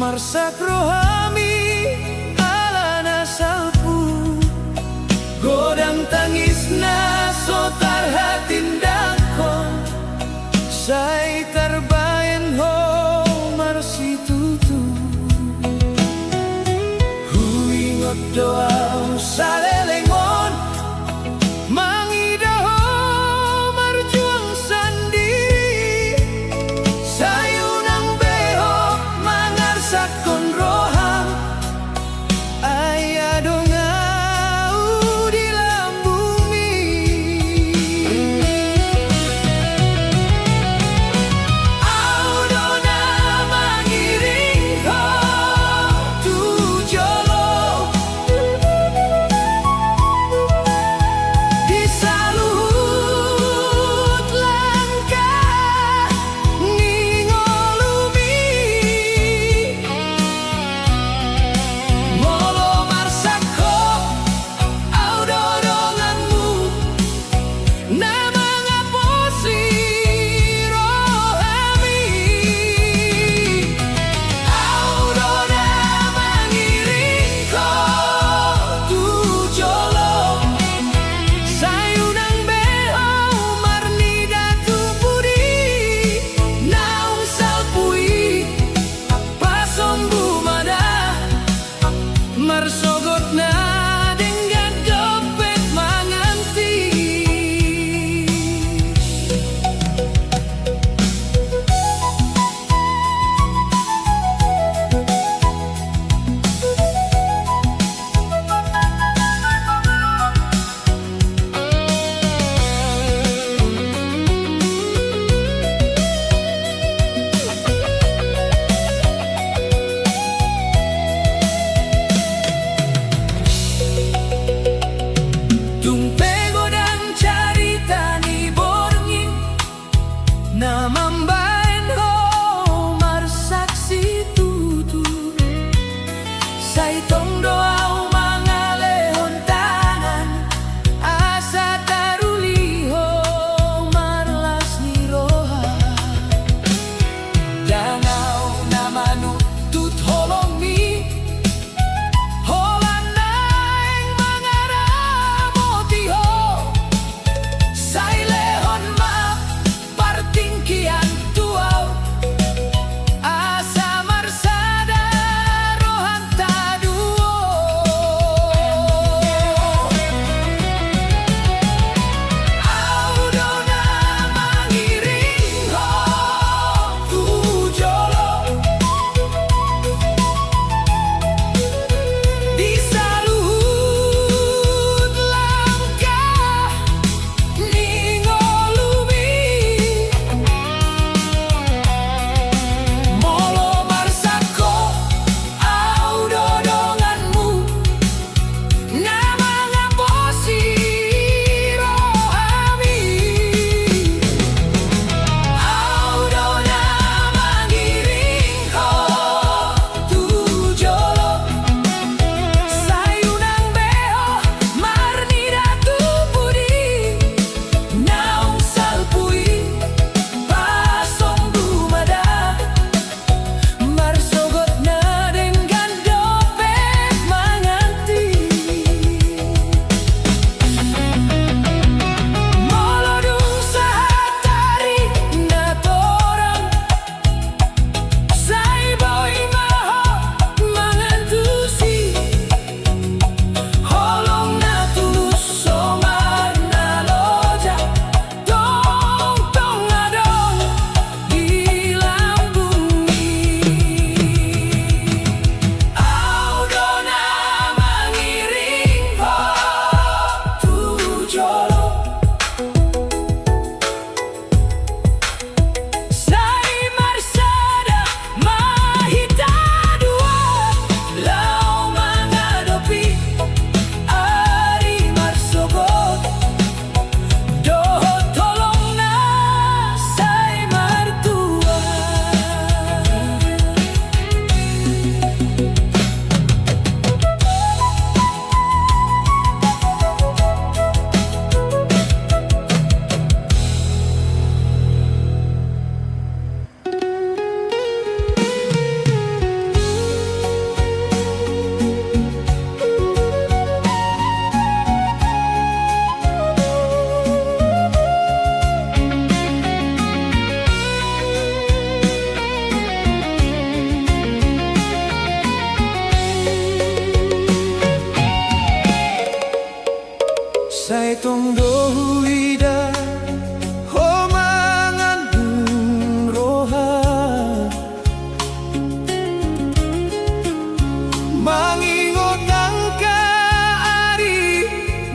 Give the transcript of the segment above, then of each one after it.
marsak rohami alana salpu godang tangisna sotar hatindakon say tarbayan ho marsitutu huingot doa salelengon mangidaho marjuang sandiri sayunang beho mangarsak kon roham ayadongau di lambumi audona mangiring ho tujolo di saluhut langkah ningolumi Sai tonggo huida homangan roha mangingot angka ari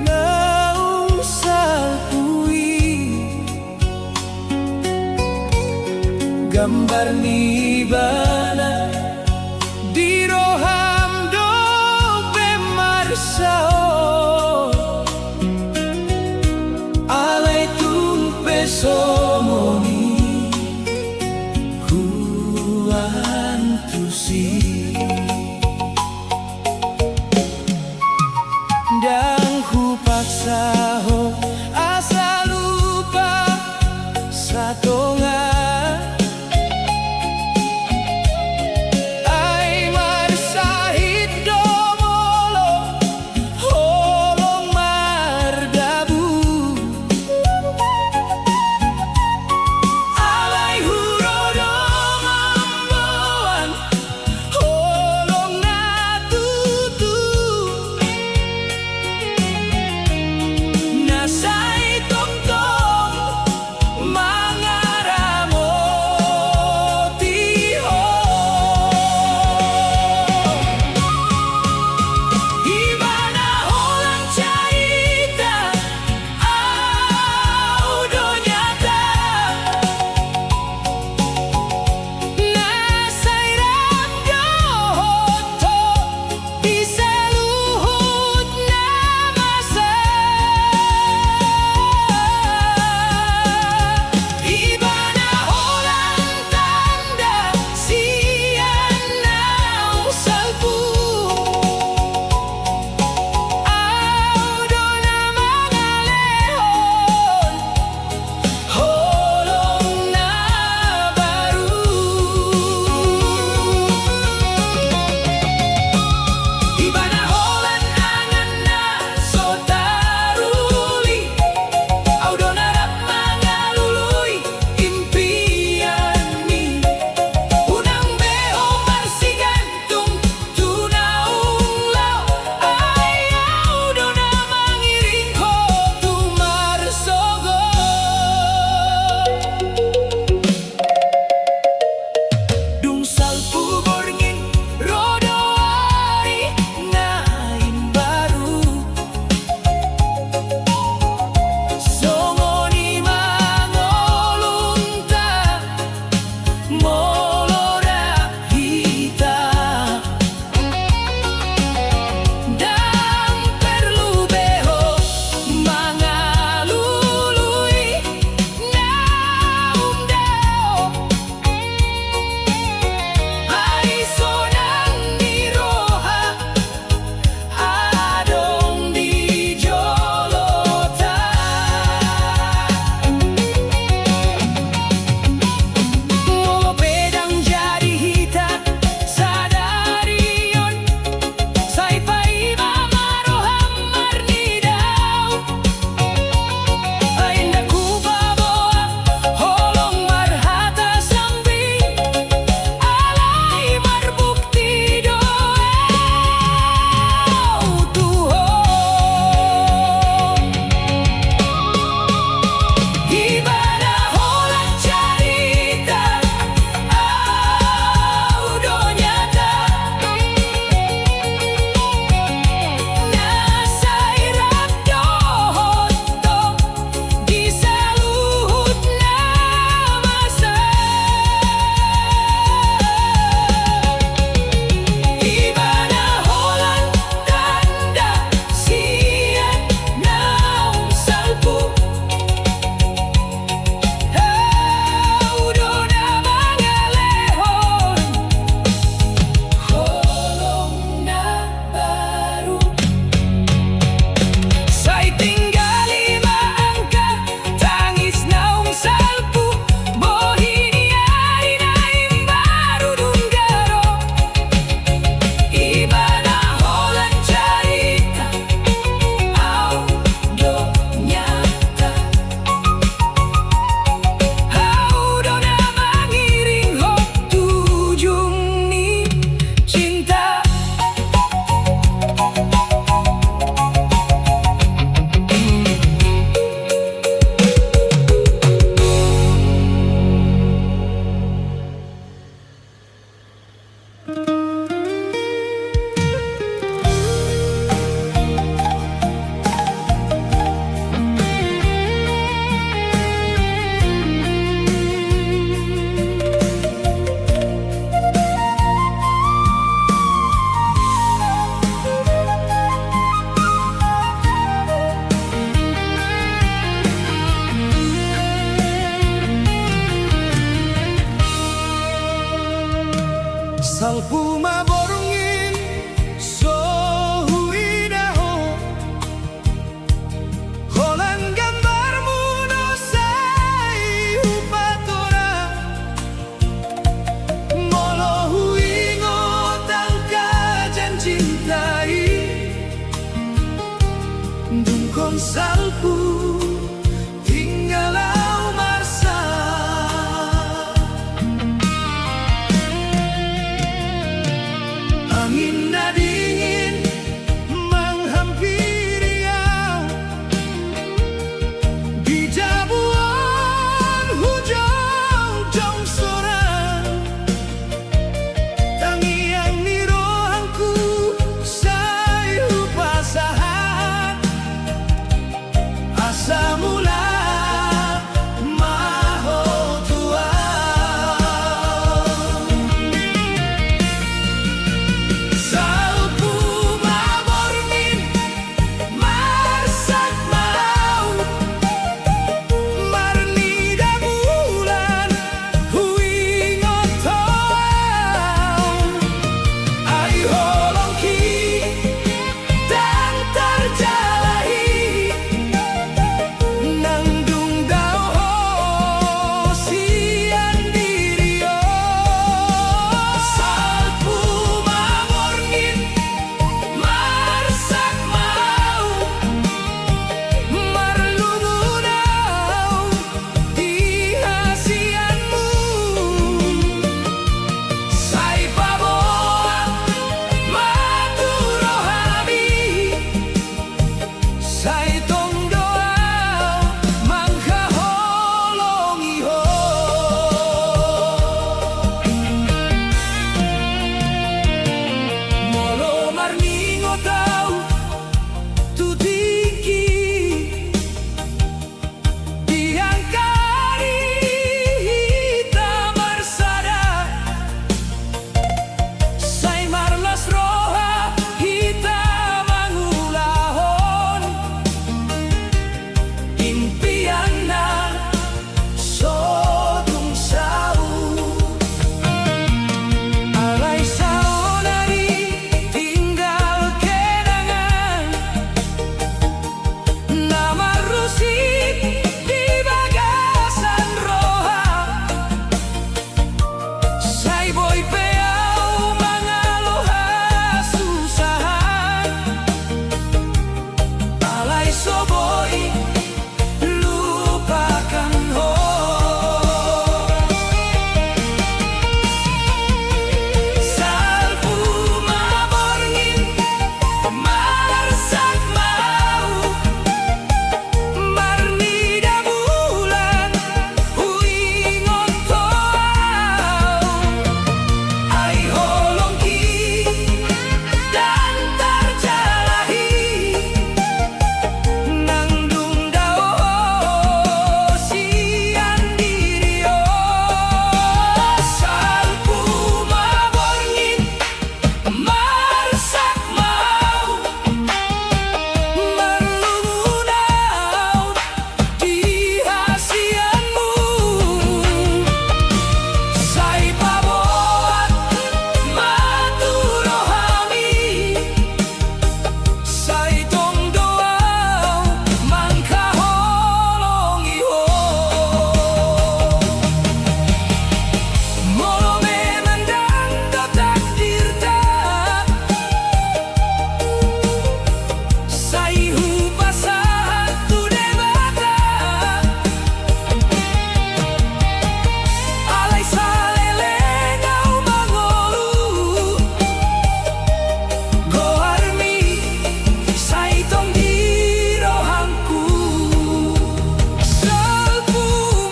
naung salpui gambar ni bana di roham do bemarsao somoni huantusi dan ku paksa ho asa lupa satonga ai marsahid domolo holong mardabu Salpu maborngin so huidaho Holan gambarmu no sai upatora Molo huingo tangka jancintai Dungkon salpu tinggalau marsa Angin na dingin menghampiri kau Di jabuan hujung jong sorang Tangiang ni rohangku say upasahan Asa mula maho Salpu maborngin marsak mau Marnida bulan huingot toau Ai holongki dan terjalahi Nangdung dao sian dirio Salpu maborngin marsak mau Marlungunau di hasianmu Sai paboa maturohami Sai tong doa mangka holongi ho Molo marningo tau tutiki Diangkari hita marsada Sai marlas roha hita mangulahon Impian na sodung sau Alay saonari tinggal kenangan Nama rusik di bagasan roha Sai boy peau mangaloha susahan Alay soboy lupakan ho Salpu maborngin marsak mau Marnida bulan huingot toau Ai holongki dan terjalahi Nangdung dao sian dirio Salpu maborngin marsak mau Marlungunau di hasianmu Sai paboat maturohami Sai tong doau mangka holongi ho Molo memandang do takdir tak Sai hupasahan tu debata Alay salelengau mangolu Goharmi sai tong dirohangku Salpu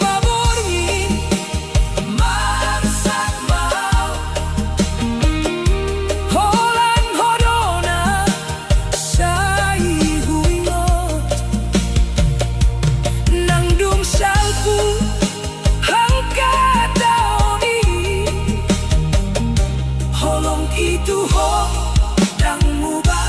maborngin marsak mau Holan hodona sai huingot Nangdung salpu hangka daoni Holong itu ho dang ngubah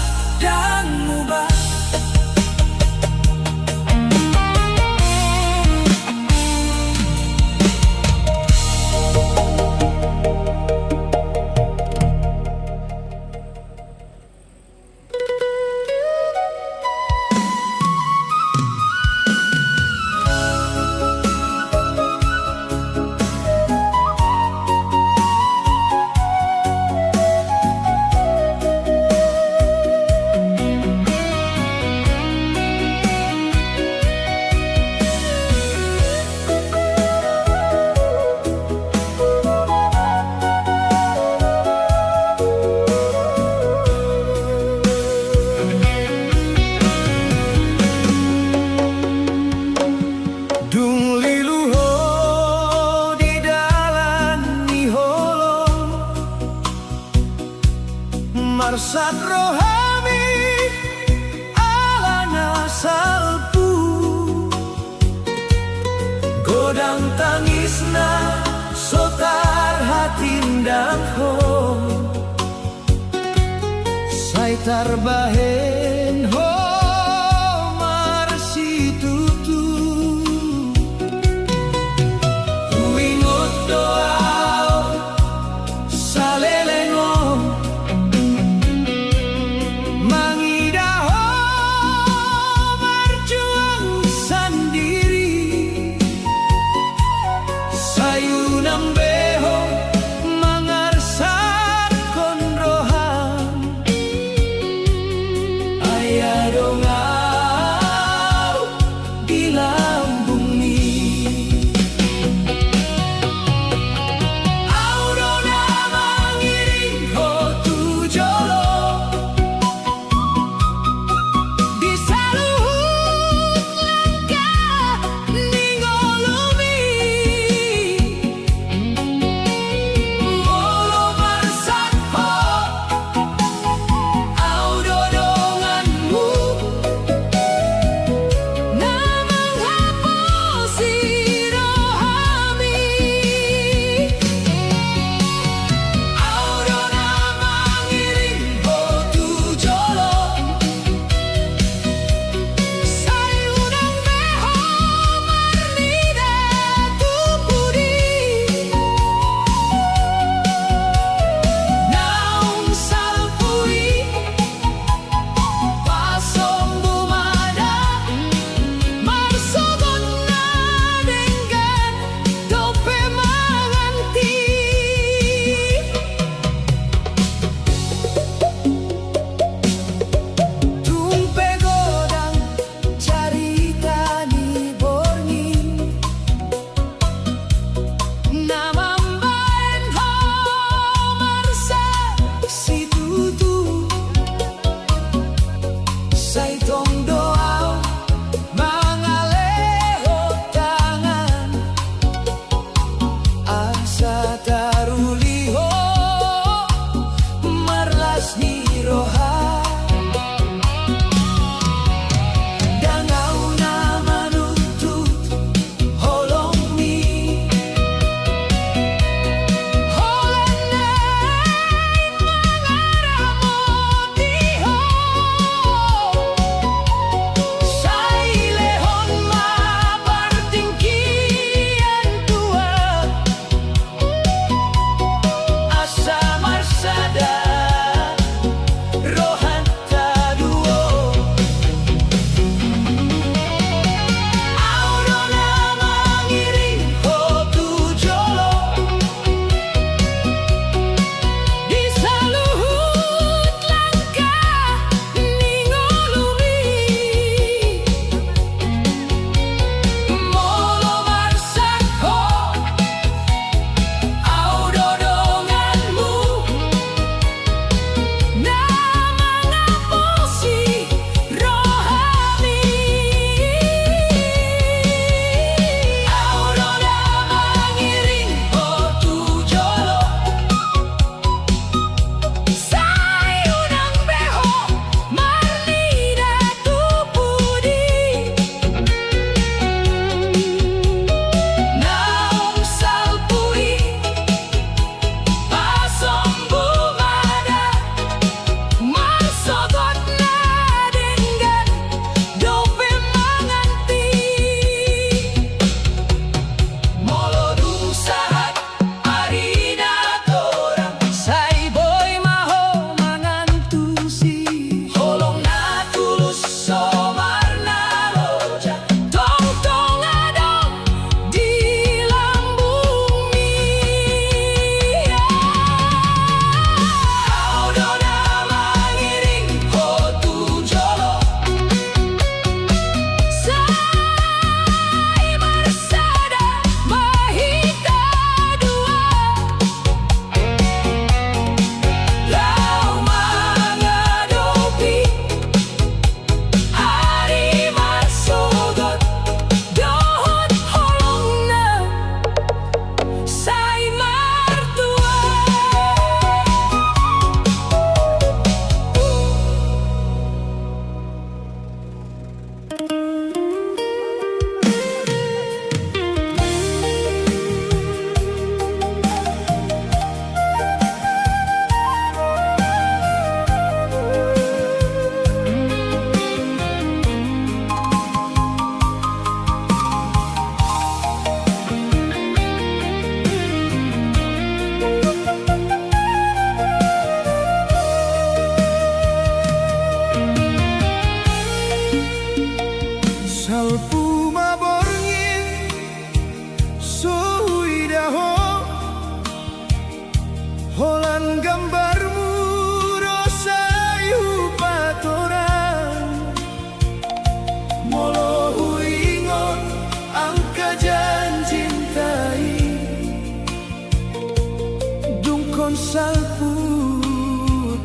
marsat rohani alana salpu godang tangisna sotar hatindang hong saitar bahen ho marsitutu uingot doa salelengong mangidaho marjuang sendiri sayunang beho mangarsat konrohan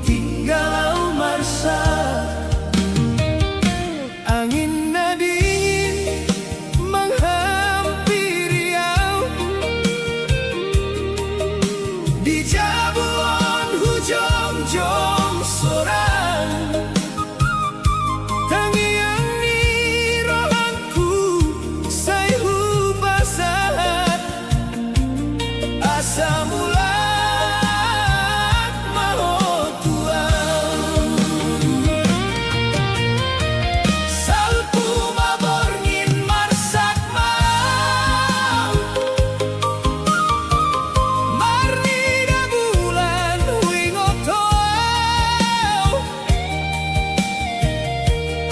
tinggal marsa. Angin na dingin menghampiri au, di jabuan hujung-jung sorang. Tangiang ni rohanku say hubasahat, asa mulat mahotuang. Salpu maborngin marsak mau, marni da bulan wingotoau.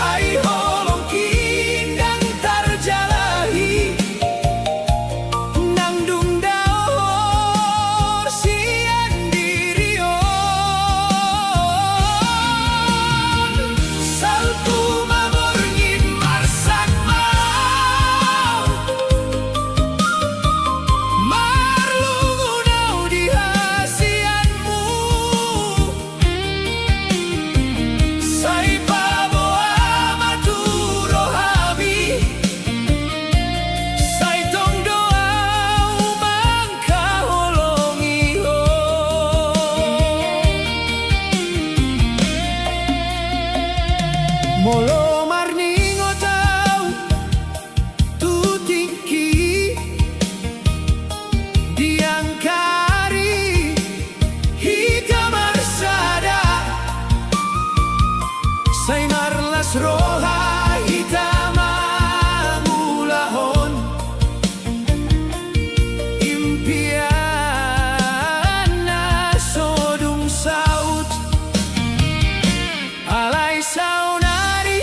Ai holong kindang tarjalahi, nang dung daor sian dirion. Salpu maborngin marsak mau, marlungunau di hasianmu. Say paboa maturo habi, say tong doa mangkaholongi ho. Molo marni ngotau tu tingki diangkari hika marsada. Say marlas roha hitamang ulahon, impian na sodung saut. Alay saunari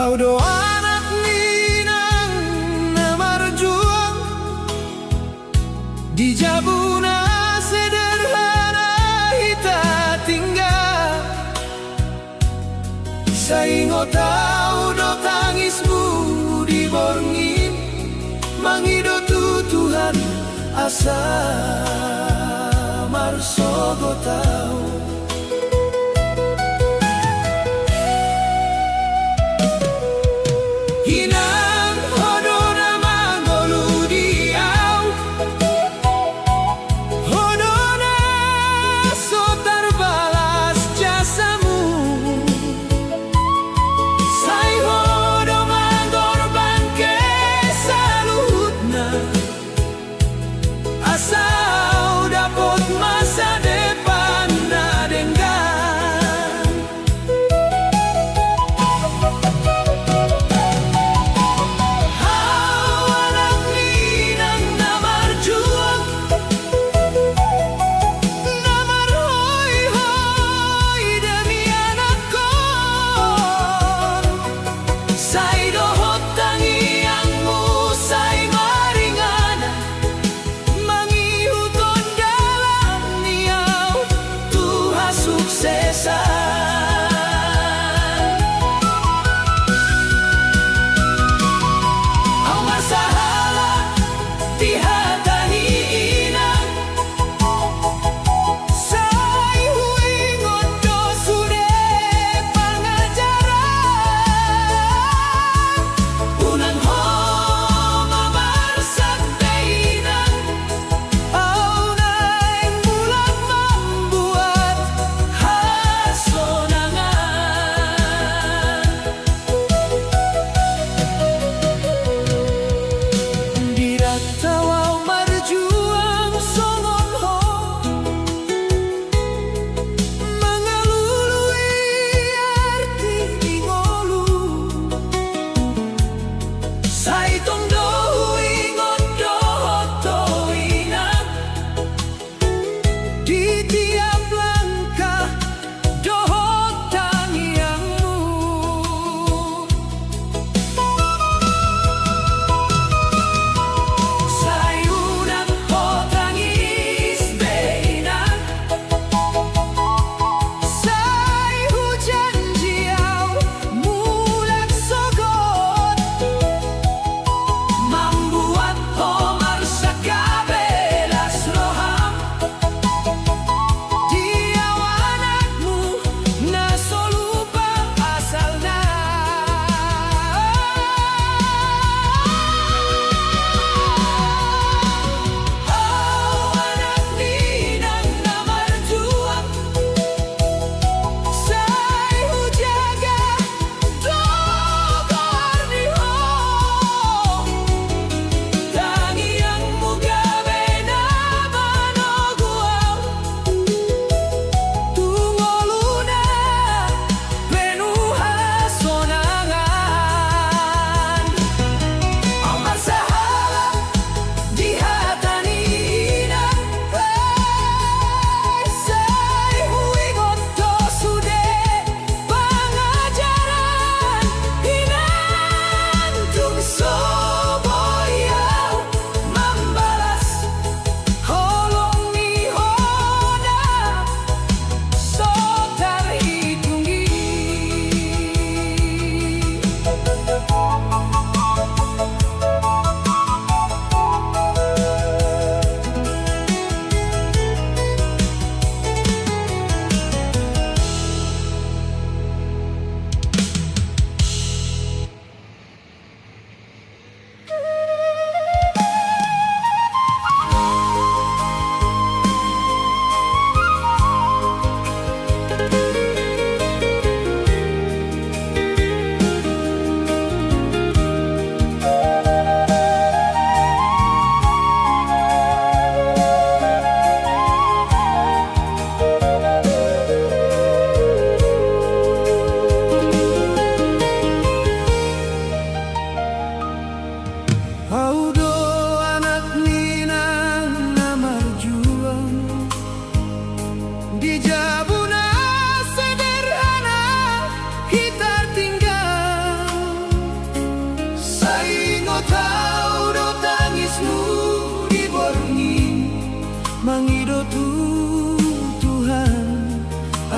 Audo anak ninang na marjuang di Jabuna sederhana hita tinggal. Saingot audo tangismu di borngin mangido tutuhan asa marsogo tau. Hinang hodona mangolu diau, hodona so terbalas jasamu. Sai hodo mangorban ke saluhutna, asal dapat masa depan na denggan.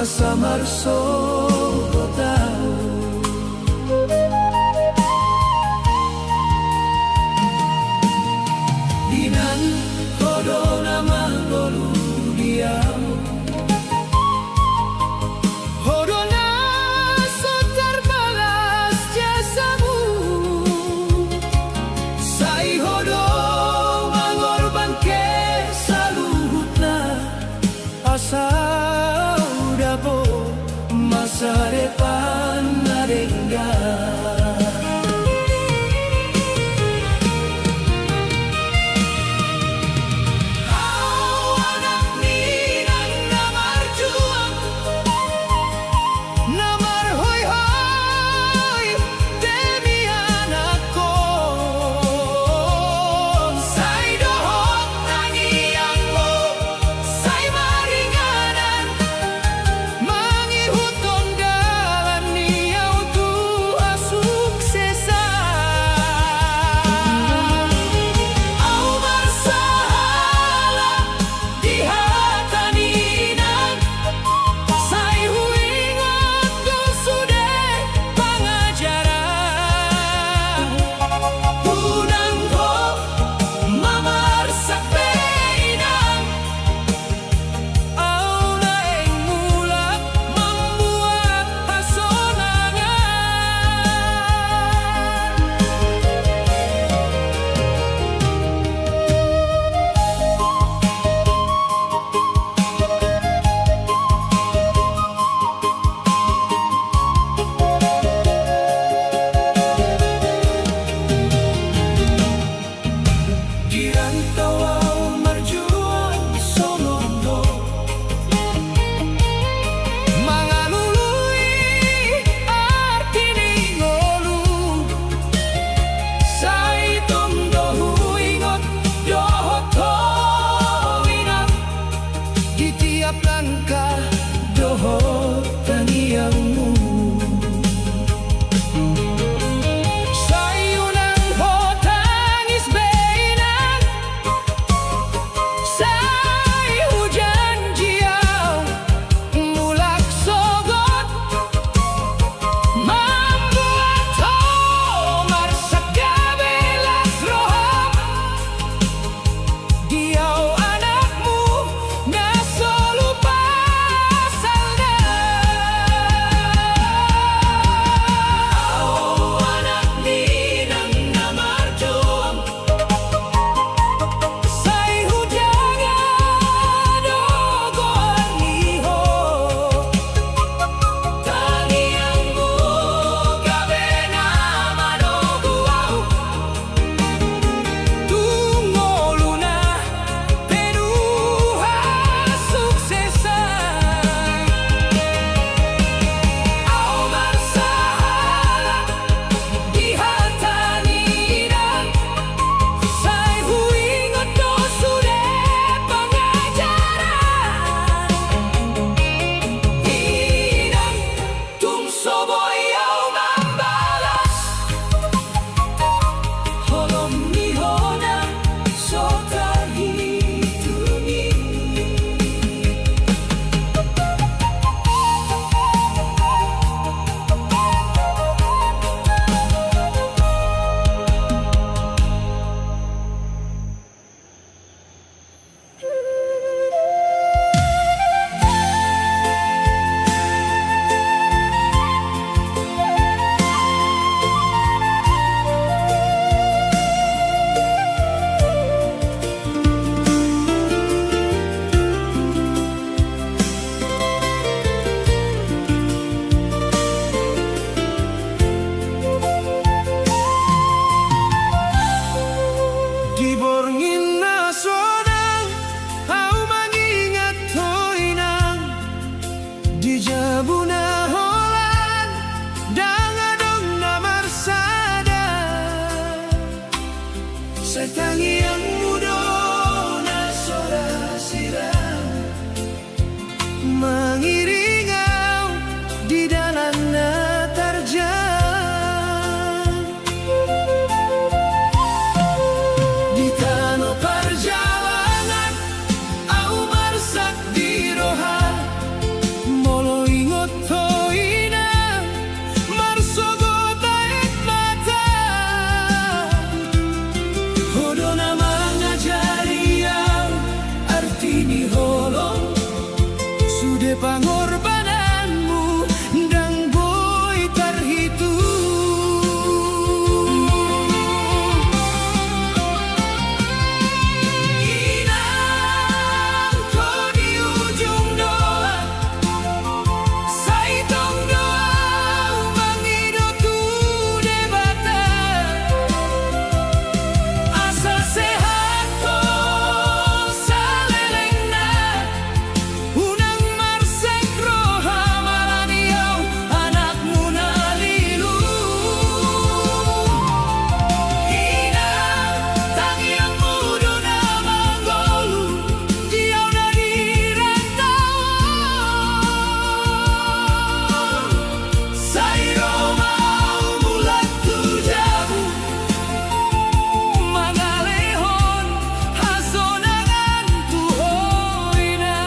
asa marso tahu dinan kodo nama golu diam hodona sotar balas jasamu sai hodo mangorban ke saluhutna asa udapo masa depan nadengga Molo pengorbananmu dan boy terhitung. Inang kau di ujung doa, saya tong doa menghidup tu debata. Asa sehat kau salelengna, unang marsek roha malaniau anakmu nalilu. Inang tangiang mudo na manggolu, diau na dirantauan. Sairo mau mulat tujamu, mangalehon hasonangan tuhoina.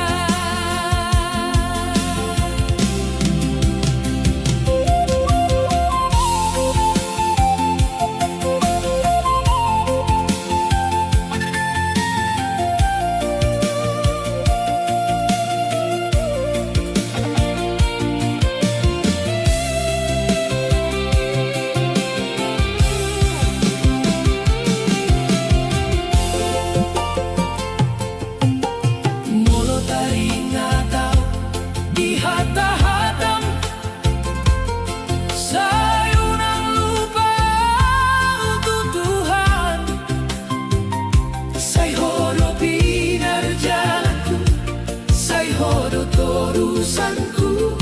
Molo tari ngatau di hata-hatam, sayunang lupa untuk Tuhan. Say hodo pinar jalanku, say hodo torusanku.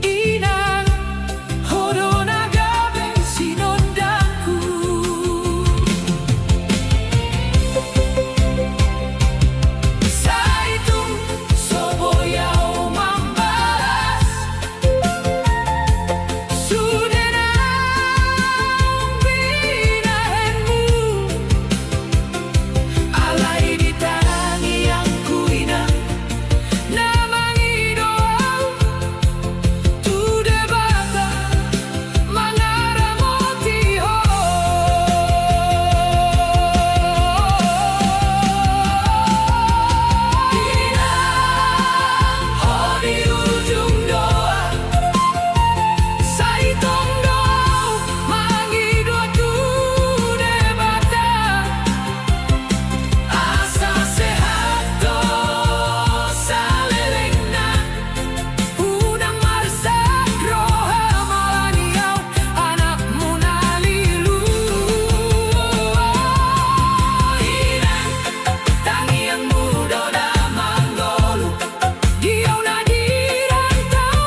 Inang hodo nagabe sinondaku. Saitung soboyau mambalas, sudenang binahenmu. Alai di tangi yang kuinang, namangi doa tu debata mangara motiho. Inang ho di ujung doa, saya tong doa mangi doa tu debata. Asa sehat to salelengna, unang marsek roha malaniau anakmu nalilu. Inang tangiang mudo na manggolu, diau na dirantau.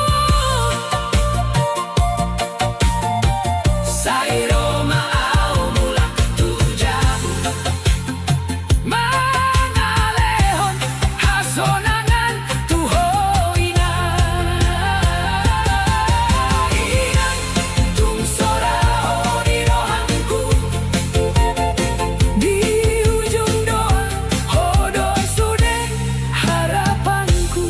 Sairo mau mulak tujamu, mangalehon hasonangan tuhoina. Inang tung sorao di rohanku, di ujung doa hodo sude harapanku.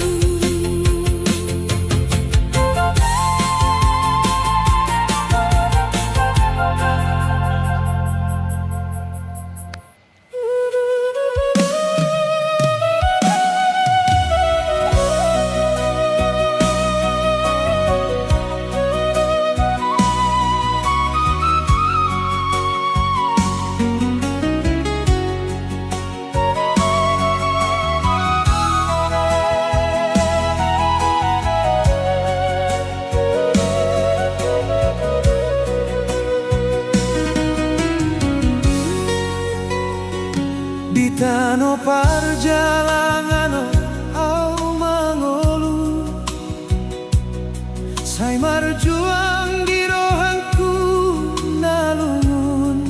Di tano perjalanan au mangolu, saya marjuang di rohanku nalungun.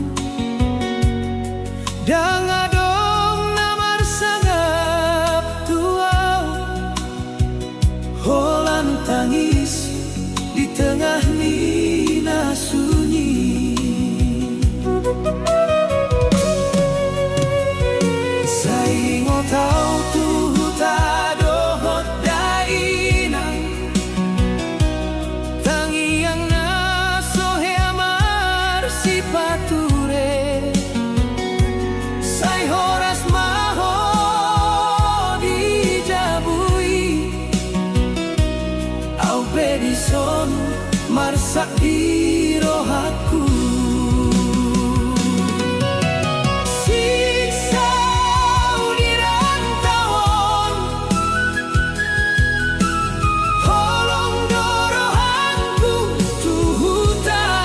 Dang adong namar sangap tuau, holan tangis di tengah nina sunyi. Saya ngotau tu tadohot dainang, tangiang nasohe amar si pature. Saya horas maho dijabui, pedison marsak di rohaku. Siksa di rantauan, tolong dorohanku tuhutan.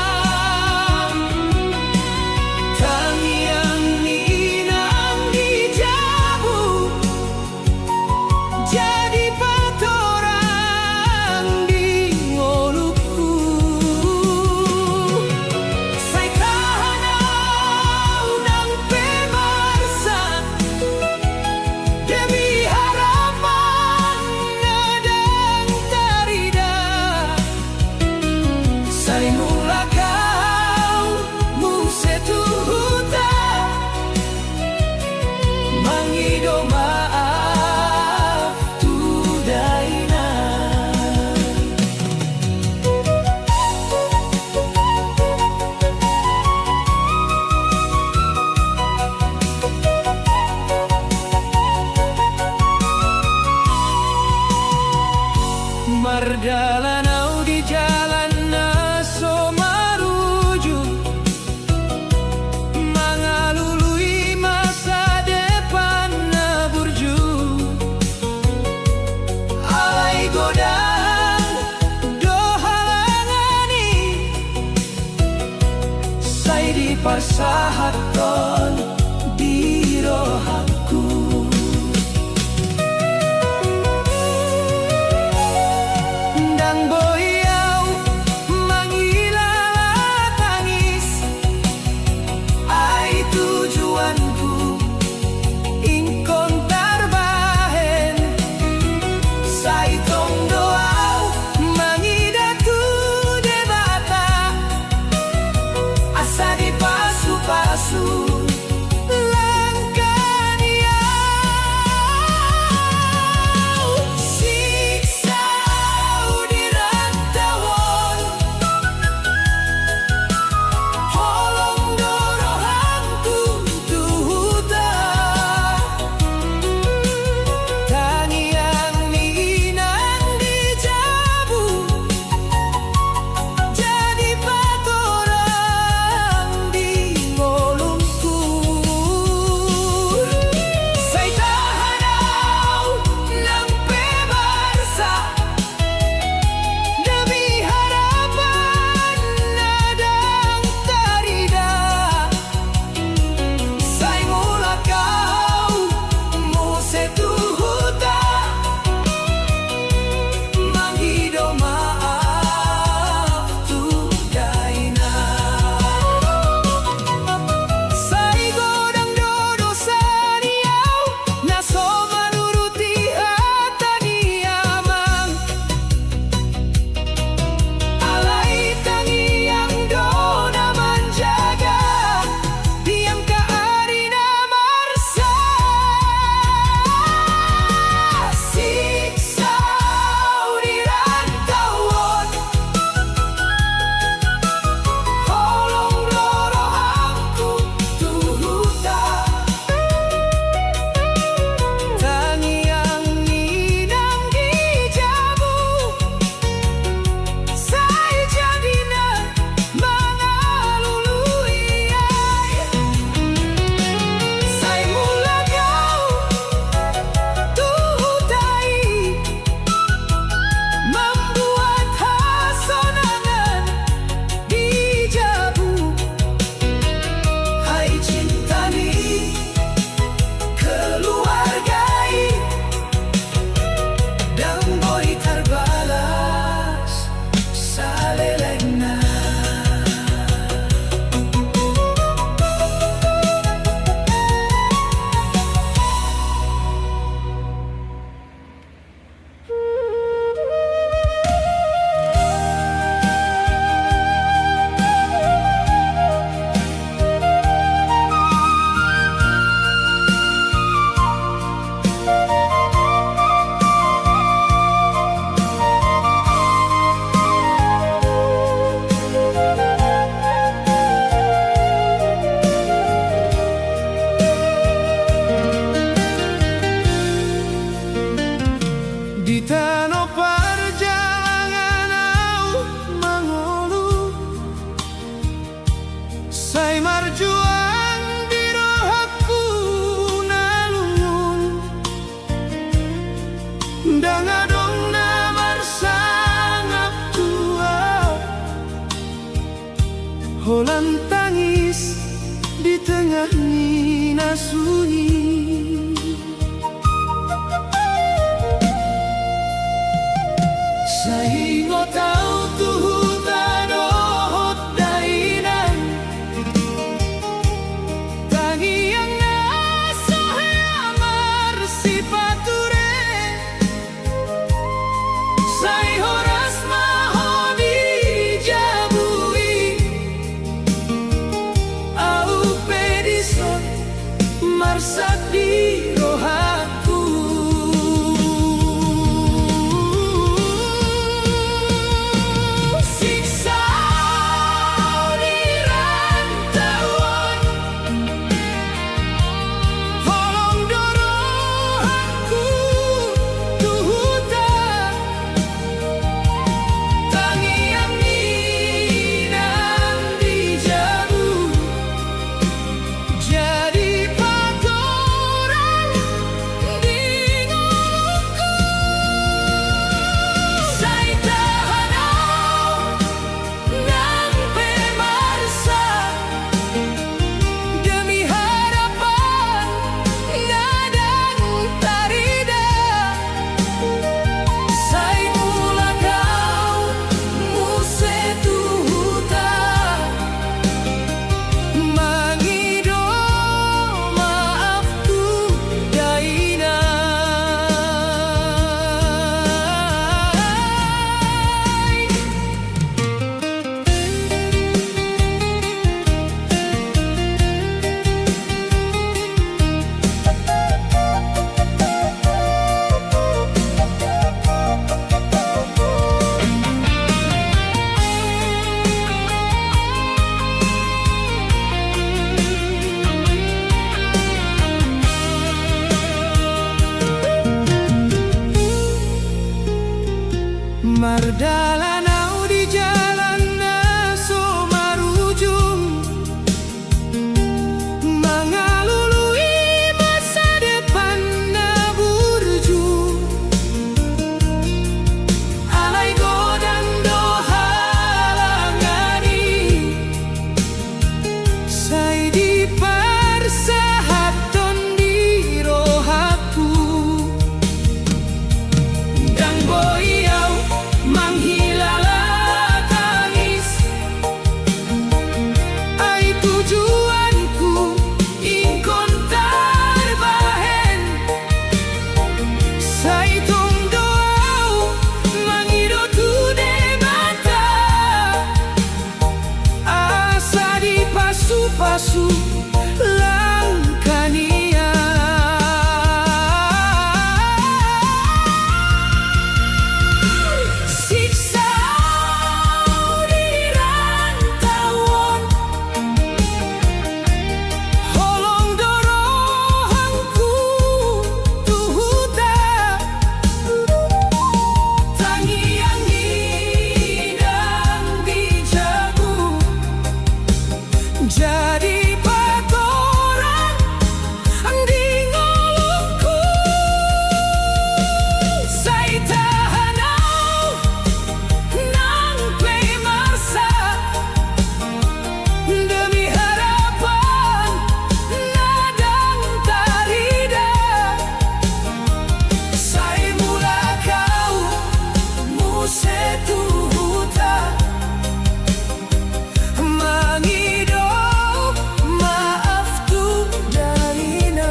Tangiang ninang dijabu, jadi patorang di ngolukku. Sai kahanau nang pemarsan, demi harapan ngadang tarida. Sai mula kau musetuhuta, mangido maaf tu daina. Mardalanau di jalan naso maruju, mangalului masa depan na burju. Alai godang do halangani, sai di parsahaton di rohaku. Ndang boyau mangilala tangis, ai tujuanku ingkon tarbahen. Sai tong doau mangidatu debata, asa di pasu-pasu Saingo tau tuhutan ohot dainan Tangiang nasohe amar sipature Sai horas maho dijabui Au pedison marsak di rohaku Siksa di rantauan Holong dorohanku tuhutan Tangiang minang dijabu Jadi patoran di ngolongku Sai tahanau nang pemarsa Demi harapan nadang tarida Sai mula kau muse tuhuta Mangido maafku daina Mardalanau di jalan naso marujung Mengalului masa depan na burju Alai godang dohalangani Sai di persahaton di rohaku Dan boyau menghilala tangis Ai tujuanku ingkon tarbahen Sai tong doau mengido tu debata Asa di pasu-pasu langkania Siksa di rantauan Holong dorohanku tuhuta Tangiang hidang dijagu Jadi patoran di ngolongku Sai tahanau nang pemarsa Demi harapan nadang tarida Sai mula kau muse tuhuta Mangido maaf tu darina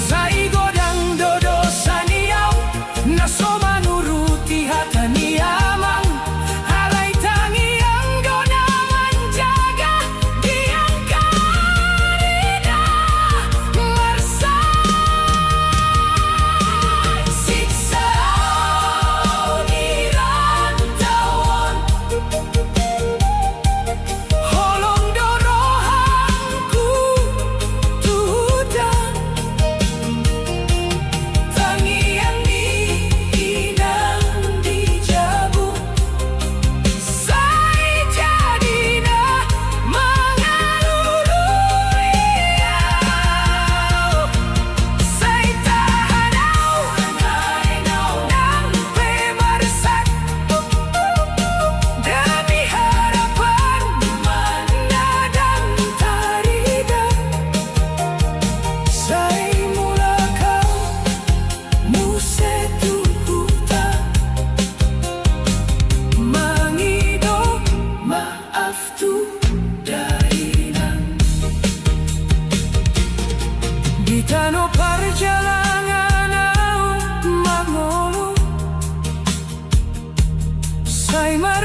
Sai godang dodo saniau Naso manuruti hatani amang Alai tangiang gona menjaga Diang karida Mersai Siksa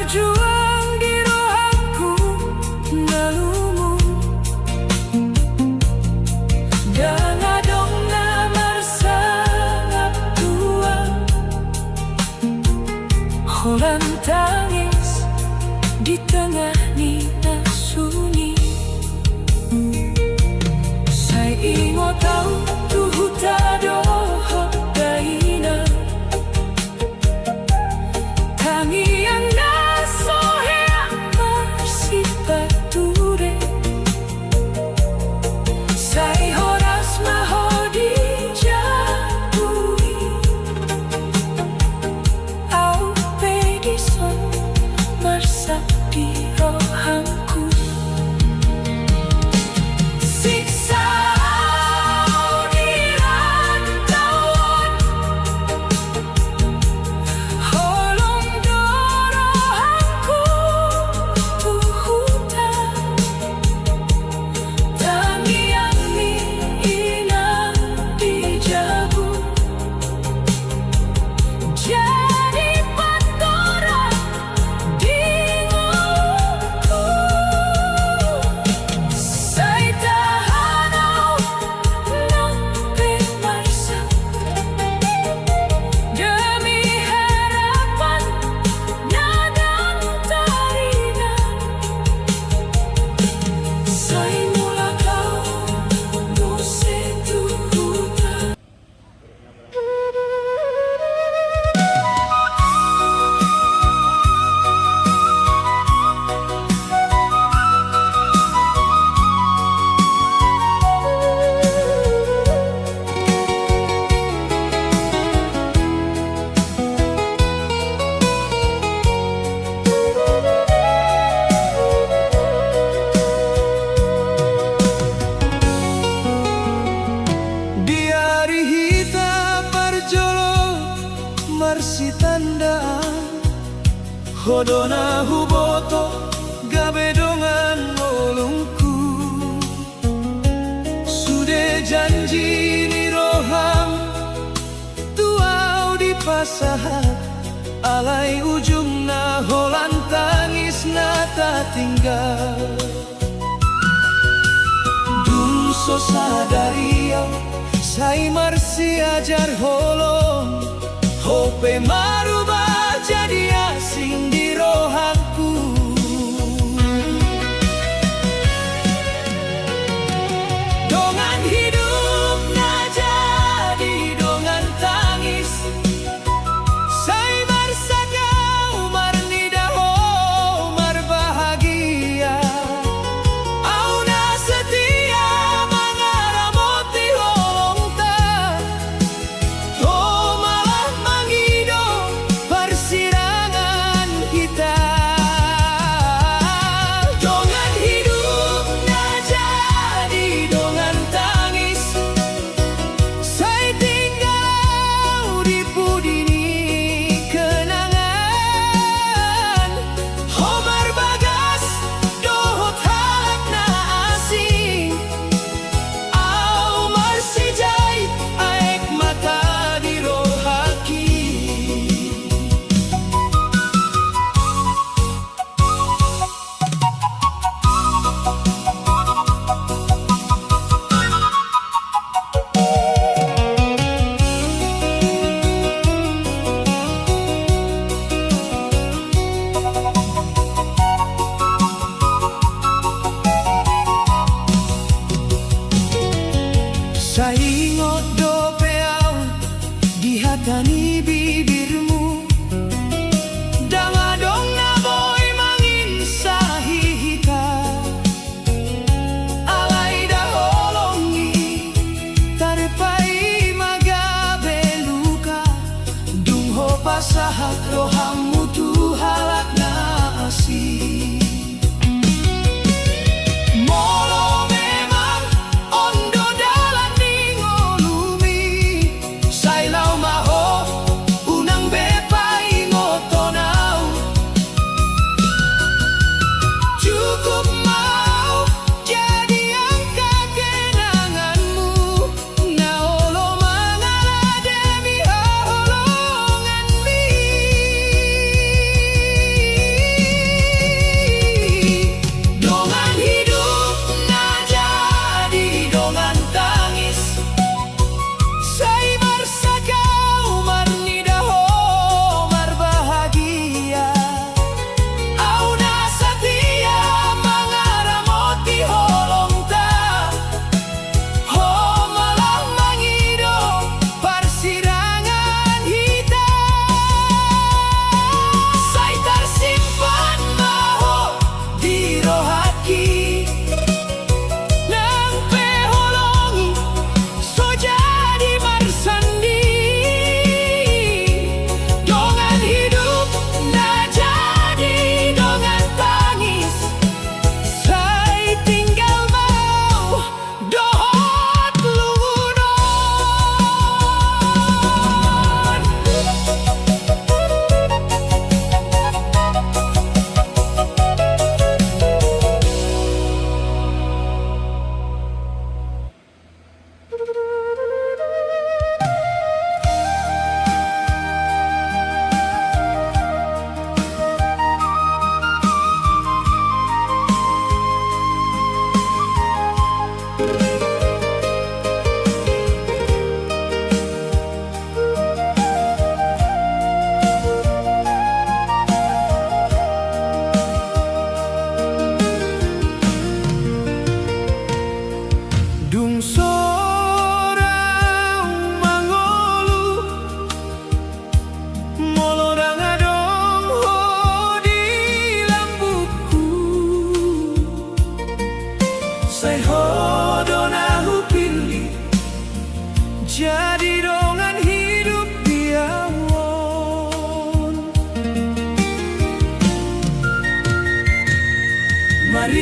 berjuang di rohaku nalumu Danga dongna marsangat tua Holan tangis di tengah nina sunyi Saya ingat tahu tuh tadoh daina Tangi yang nasohe marsipature Saya horas mahodi jabui Au pedison marsak di rohanku Siksa di rantauan Holong dorohanku tuh hutan Tangi yang inang dijabu Jadi patoran di ngolongku Saya tahanau nampe marsak Demi harapan nadan taringan Saya mula kau musetu hutan Di hari hita parjolo marsi tandaan Hodona huboto gabe dongan ngolongku Sudah janji ni roham tuau di pasahat Alai ujungna holan tangis nata tinggal Dum so sadario Sai marsi ajar holong Hope marubah jadi asing di rohanku Dongan hidup na jadi dongan tangis Sai marsaka umar nidaho umar bahagia Auna setia mangaramoti holong ta Oh malah mangido persirangan kita Dongan hidup na jadi dongan tangis Saya tinggal di pudini kenangan Homar bagas dohot halak na asing Au marsijay aek mata di rohaki Saya ingat dopeau di hatani bibirmu Danga dong na boy mangin sahihita Alai daholongi tarpai magabe luka Dungho pasahat rohamu tu halak na asih Molo memang ondo dalan ningolumi Sailau maho unang bepai ngotonau Cukup mau jadi angka kenanganmu Naolo mangala demi holongan mi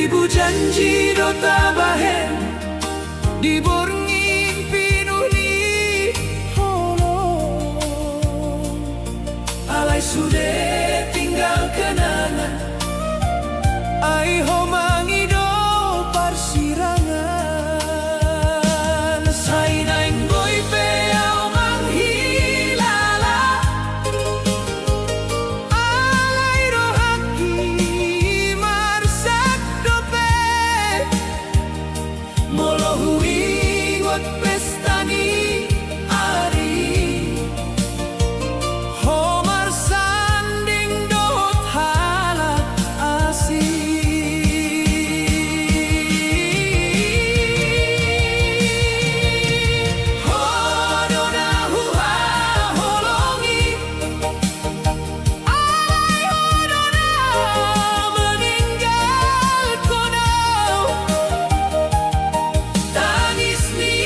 Seribu janji do tabahen di borngin pinuni holong. Alai sudah tinggal kenangan, ai homangi do parsirangan. Sai naing boy peau manghilala, alai rohaki marsak dope, molo huingot pestani ari, homar sanding dot halak asi. Hodona huha holongi, alai hodona meninggal konau. Tangis ni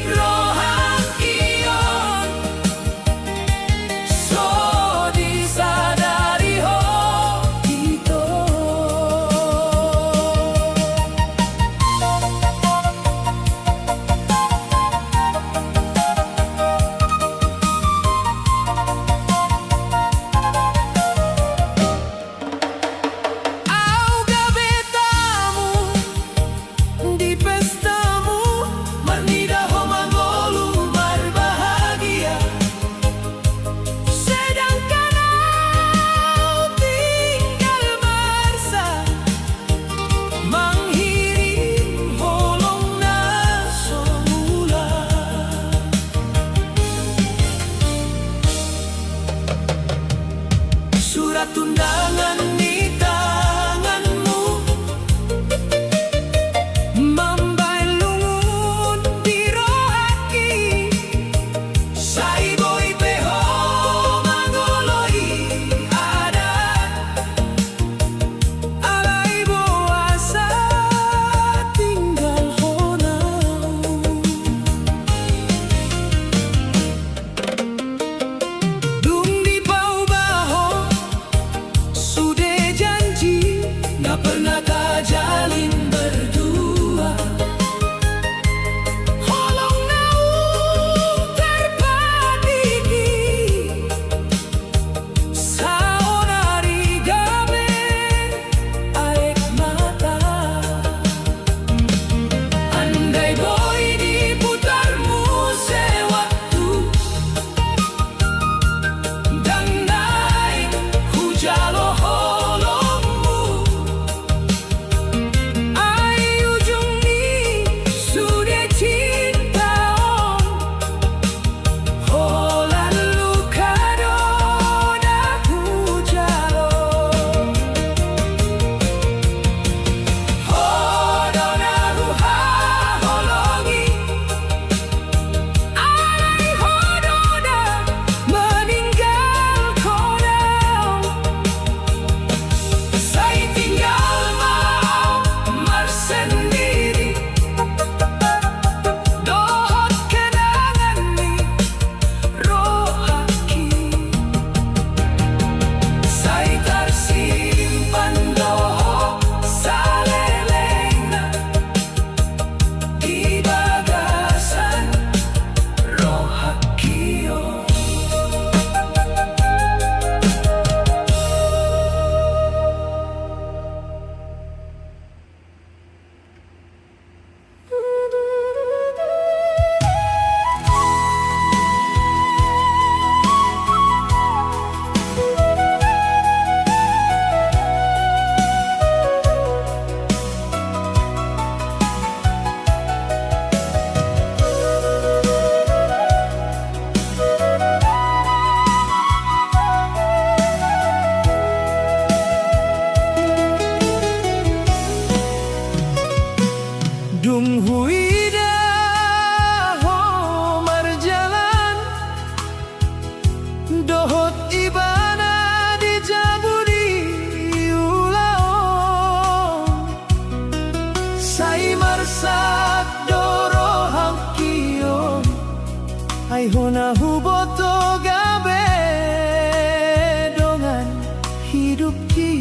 rohakion, so disadari ho ito. Au gabetamu di pestamu, manida homangolu berbahagia, sedangkan au tinggal marsa menghiring holongna semula. Surat undangan di tanganmu, mambai lungun di rohaki, sai boy peho mangoloi adat, alai boasa tinggal honau. Dung di bau baho sudah janji, nggak pernah kajalin berdua. Holong nau terpadiki, saonari gabe aek mata. Andai boy diputarmu sewaktu, dan naik hujalo holongmu, ai ujung ni sudah cinta on, lalu kado dah hujalo. Hodona ruha holongi, alai hodona meninggal konau. Sai tinggal mau marsendiri, dohot kenangan ni rohaki. Sai tersimpan doho salelena di bagasan rohakio. Dung huida ho marjalan, dohot ibana dijabudi ulaon. Sai marsak doro hangkion, ai hona huboto gabe dongan hidup ki.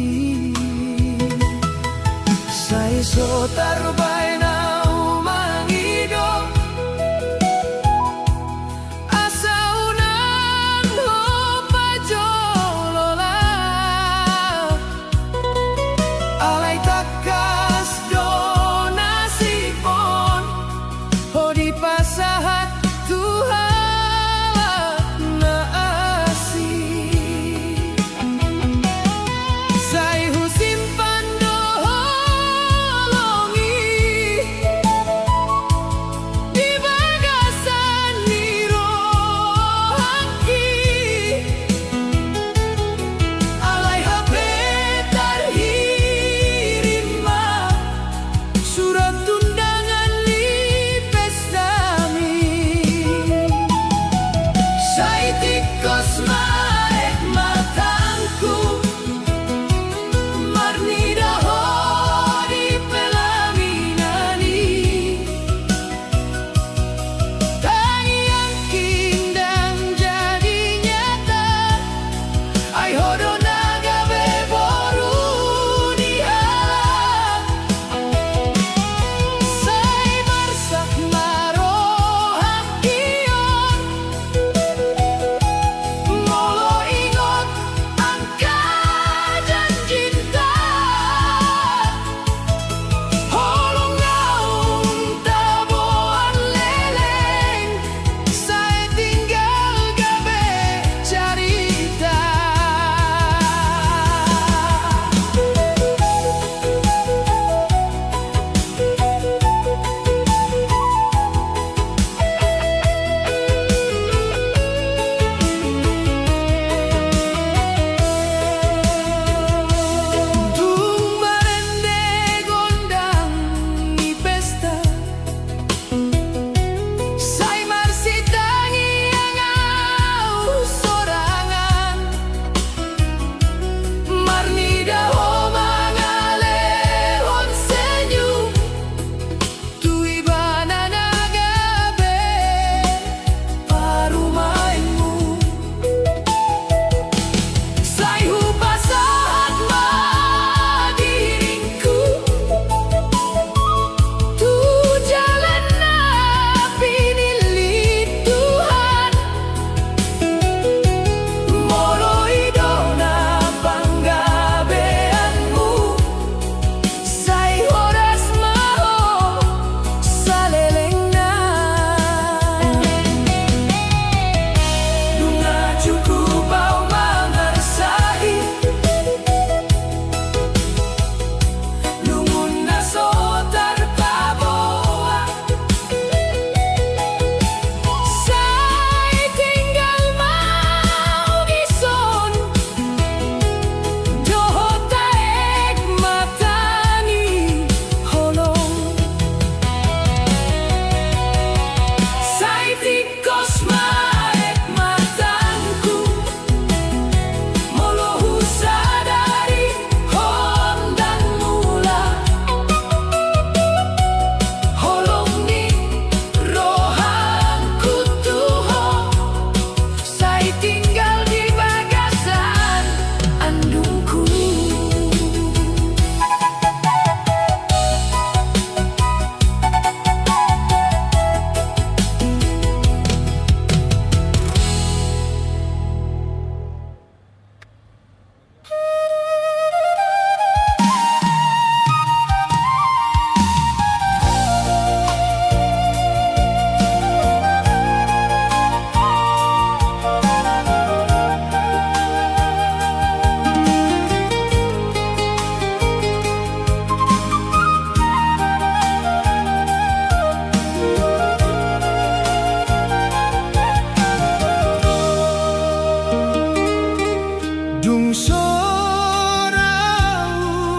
Dung sorau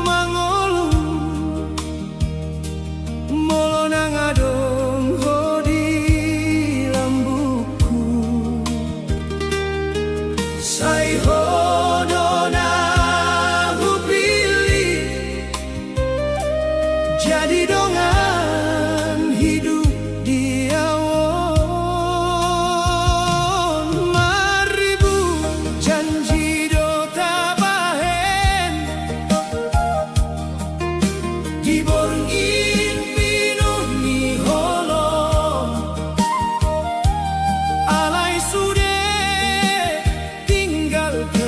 mangolu molo nang adong hodi lambuku sai hodona hupili jadi dongan hidup di awon maribu janji do tabahen di borngin pinuh ni holong alai sude tinggalkan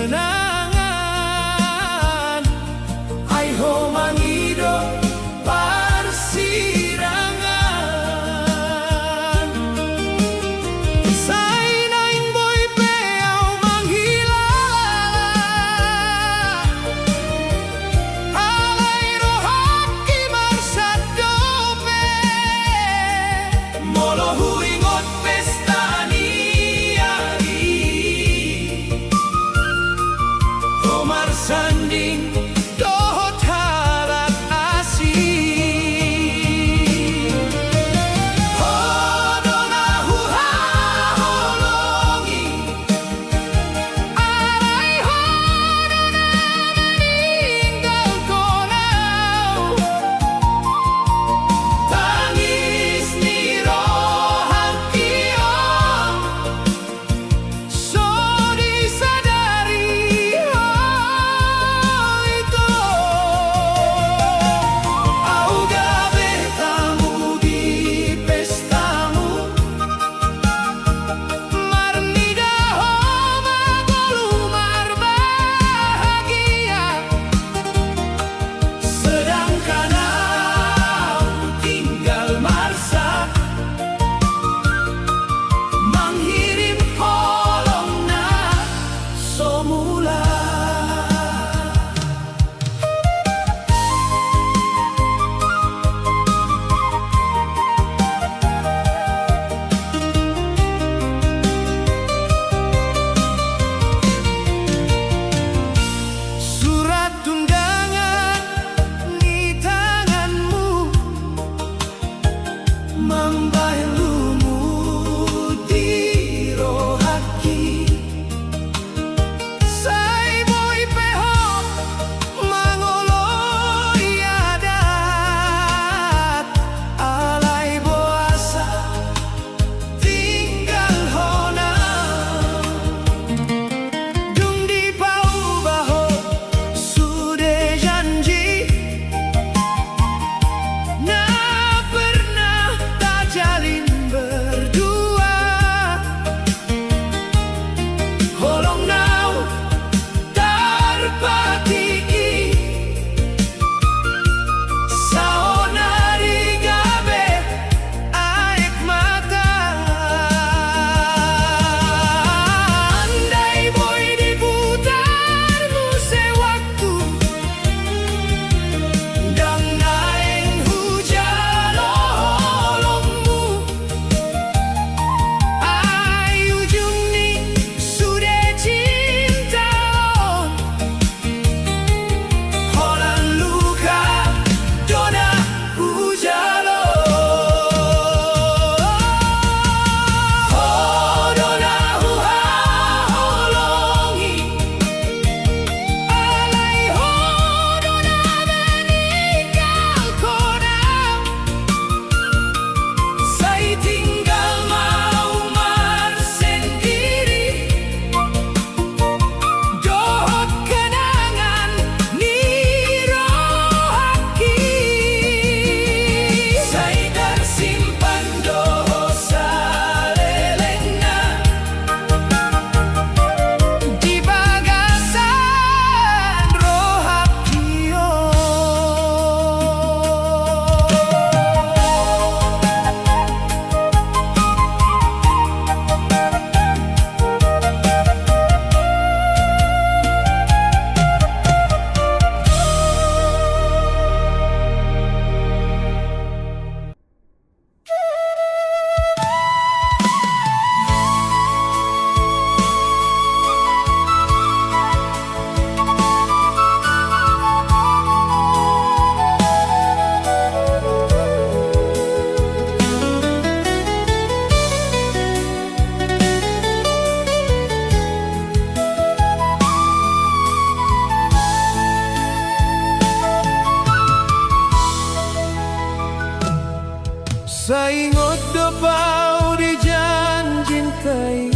Saingot do pau dijanjintai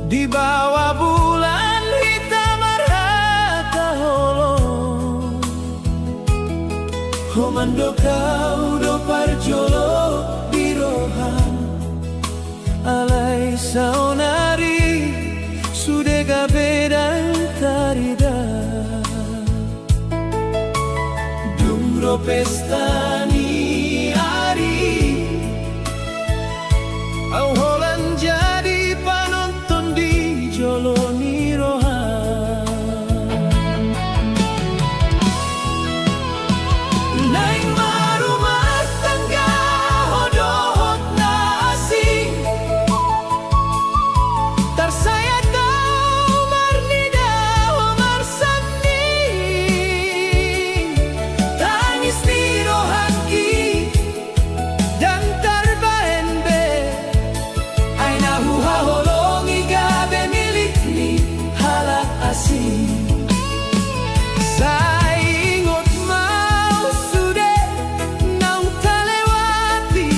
di bawah bulan hitam marhata holong. Homando kau do parjolo birohan alai saonari sudega bedan tarida dumro pestani Auholan jadi penonton di Joloni Rohan. Naik marumah tangga hodohot na asing tarsaya tau marnida homar sanding tangis di rohaki dan tarbahen be holongi gabe milik ni halak asing. Saingot mau sude nang talewati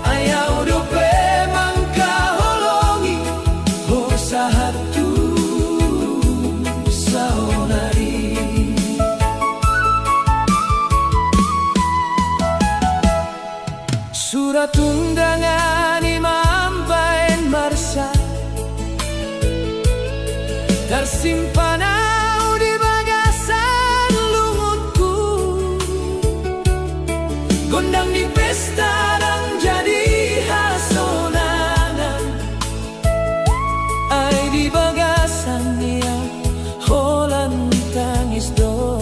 ayaw dope mangka holongi ho sahatu saonari. Surat undangan tersimpan di bagasan lumutku, gondang di pesta dan jadi hasonangan. Ai di bagasan yang holan tangis do.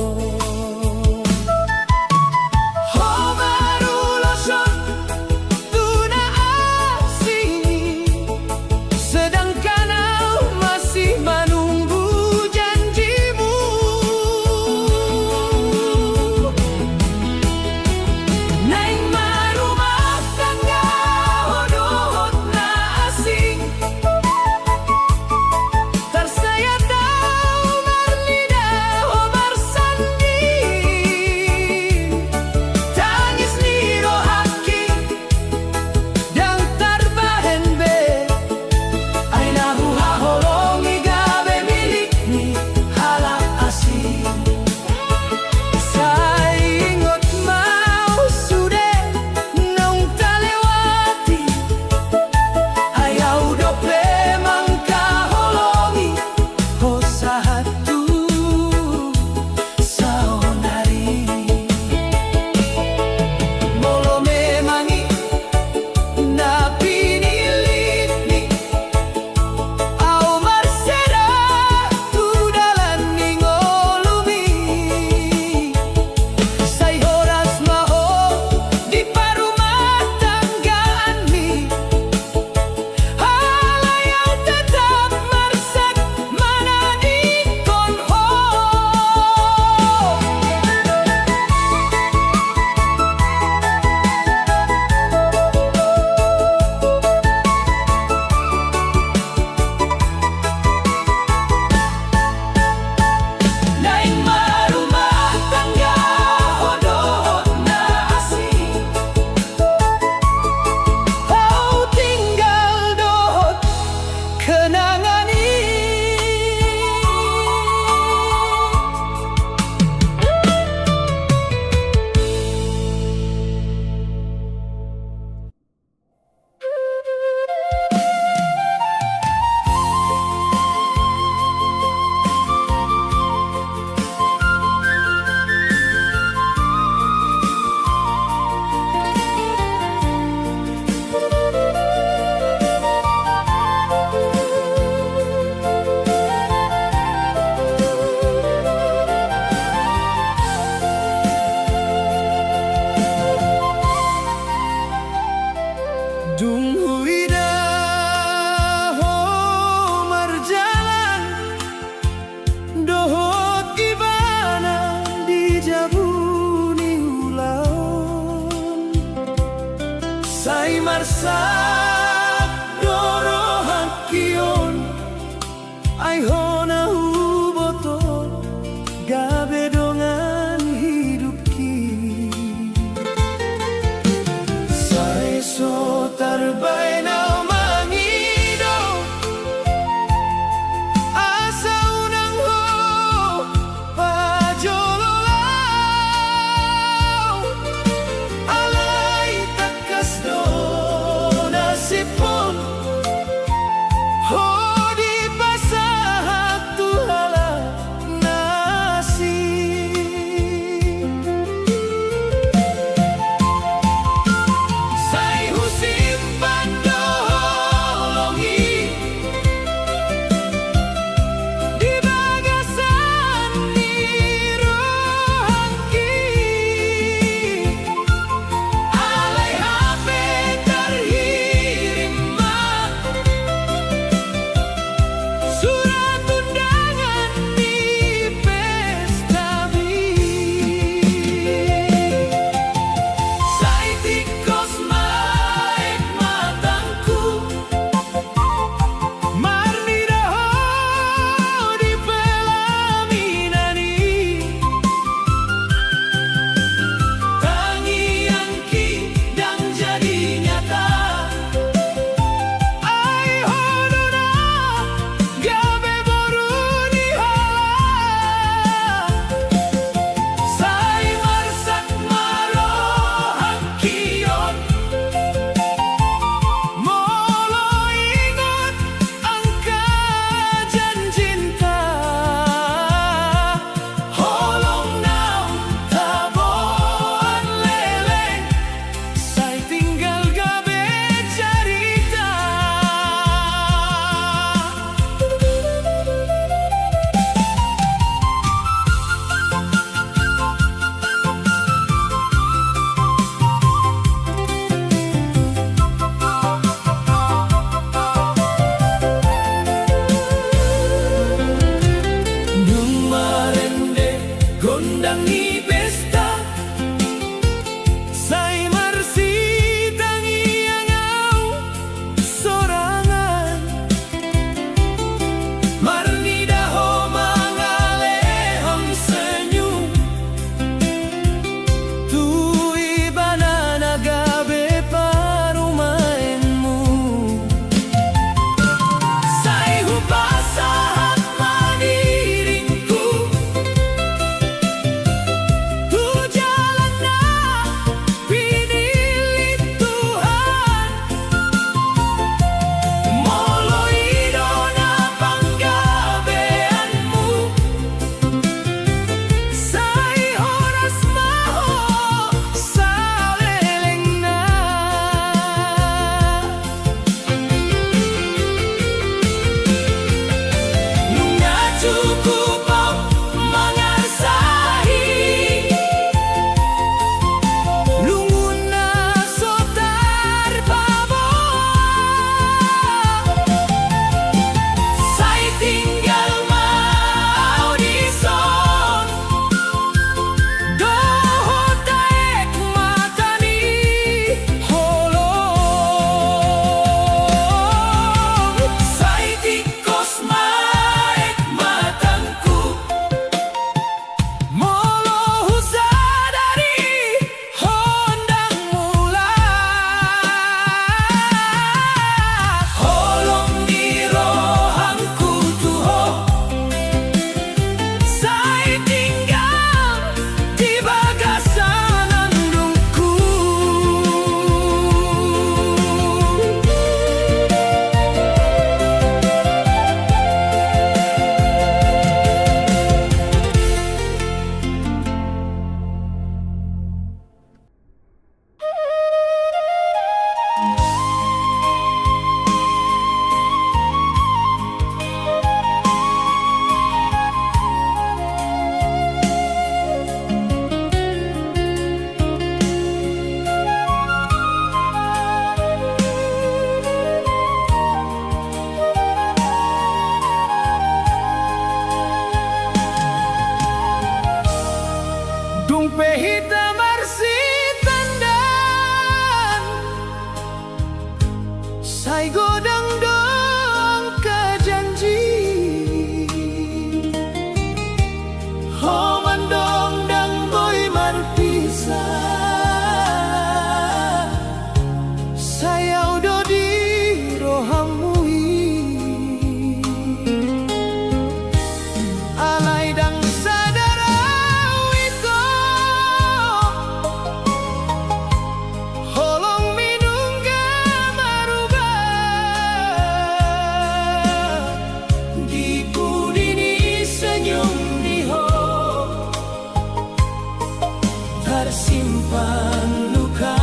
simpan luka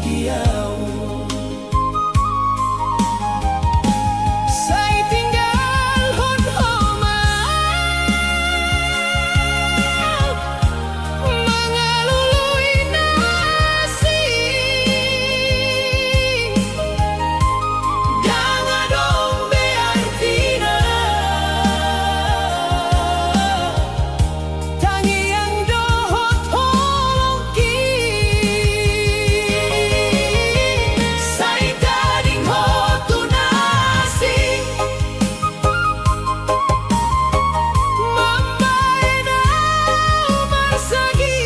diau. Saya tinggal hon mengalului nasi Danga dong beartina tangi yang dohot holongki Sai gading hotu nasi Mambaena marsagi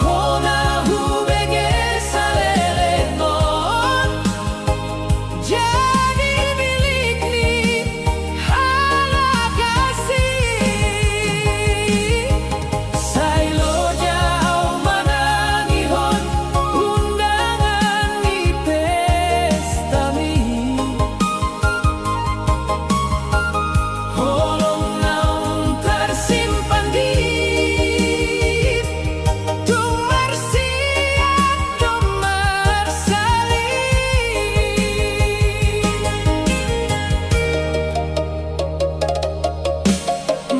Hona hubege salelenon jadi milik ni hala kasih Sailo jauh manangihon undangan di pestami Holong naung tersimpan di Tumarsiat Tumarsali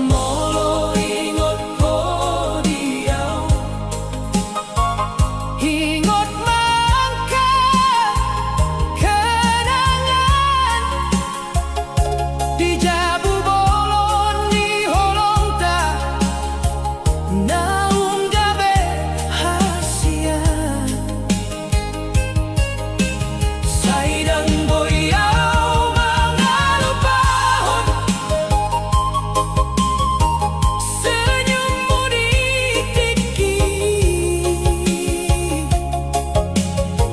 Molo ingot ko diau Ingot mangka kenangan Di jabu bolon di holong ta Naung gabe hasia Saidang boyau mangalupahon Senyummu ditiki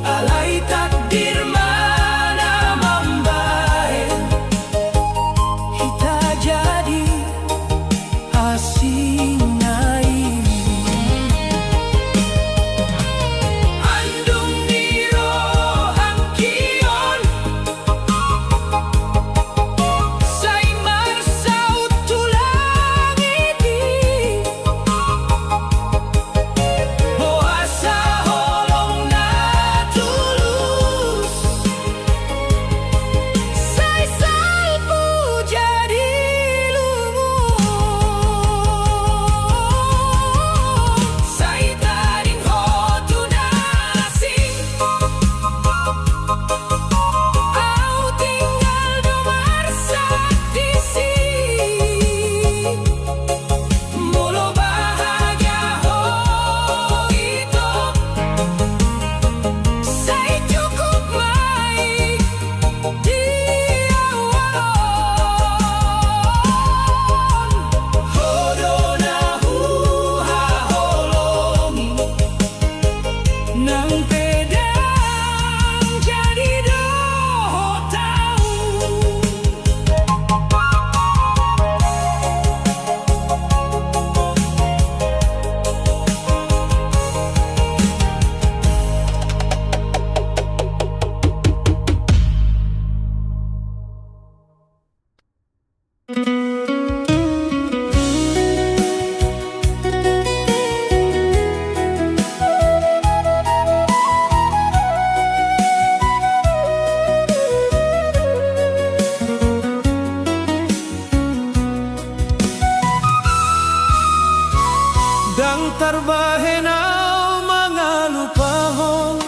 Alai takdir mana membaik Kita jadi asingai Andung niro angkion Sai marsau tulang ini Boasa holong na tulus Sai salpu jadi lumut Sai taring hotu nasi Au tinggal domarsak di sini Mulu bahagia ho itu Sai cukup mai di awalon Hodona huha holongi Nang pedang jadi doho tahu Dang tarbahenau mangalupahon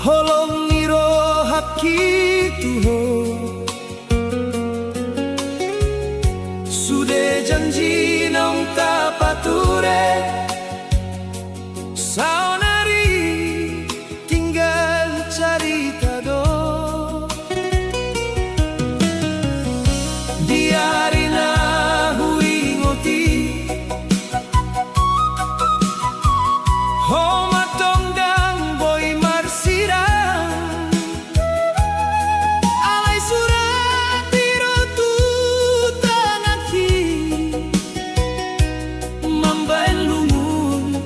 Holong niro haki tuho Sude janji nong tapature Saonari tinggal carita do Diarina hui ngoti Ho matong dang boy marsirang Alai surat tiro tu tanaki Mambaen lungun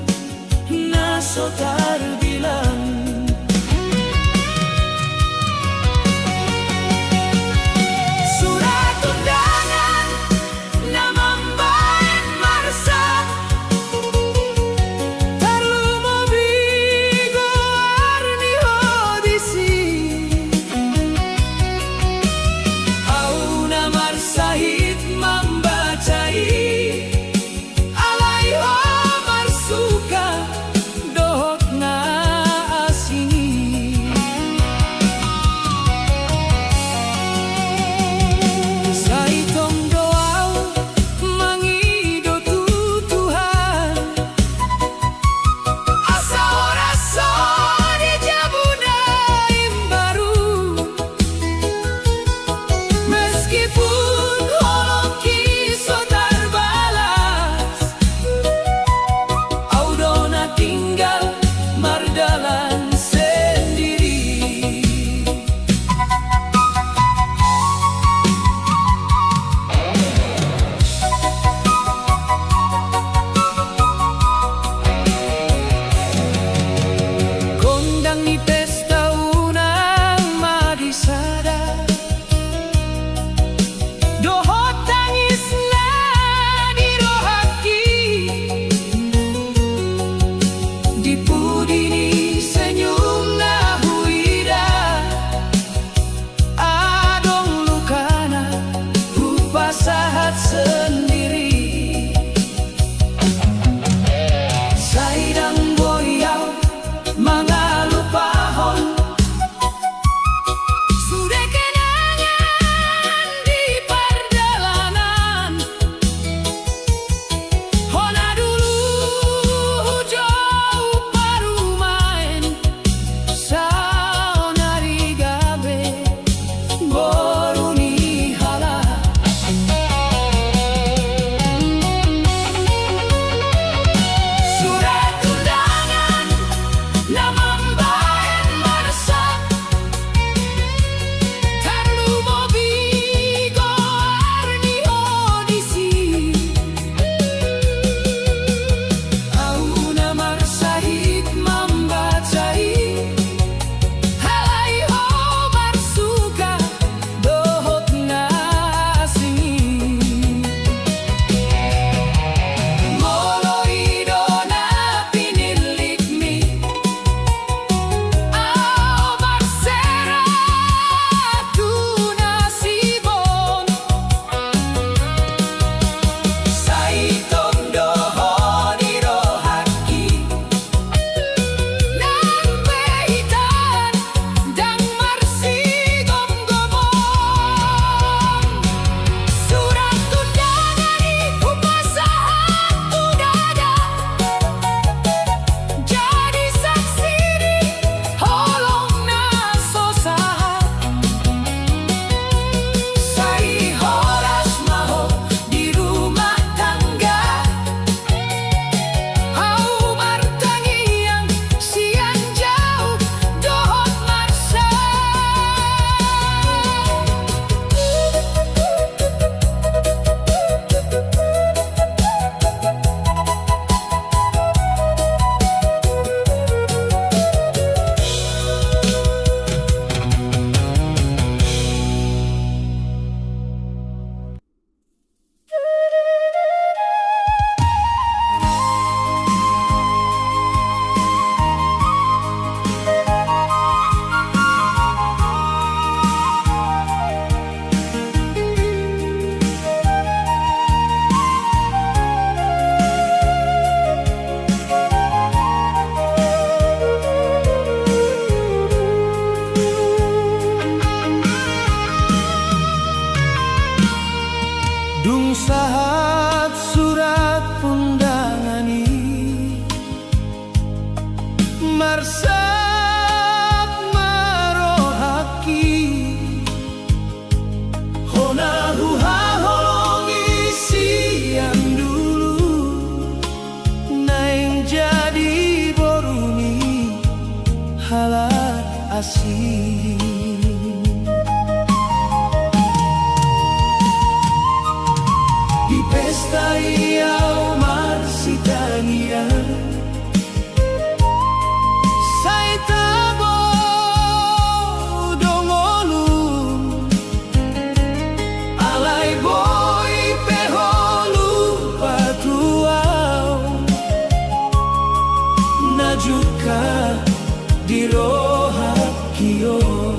kasih. Di pesta iau marsitanian sai tabo dongolum alai boy peholu patuau najuka di roha kion.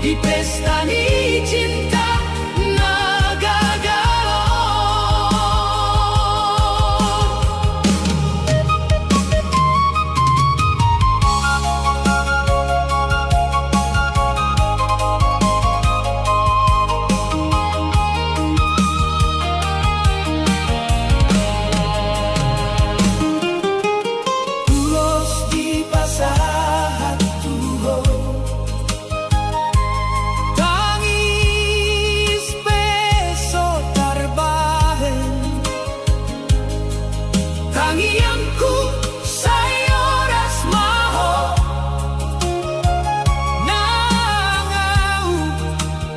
Di pesta ni cinta Pulos di pasar tuho tangianku sayoras maho nangau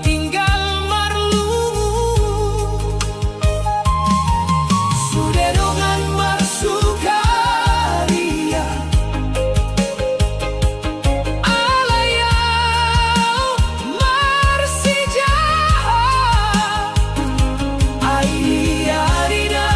tinggal marlu suderongan marsukaria alayau marsijaha airiarina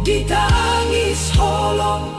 ditangis holong.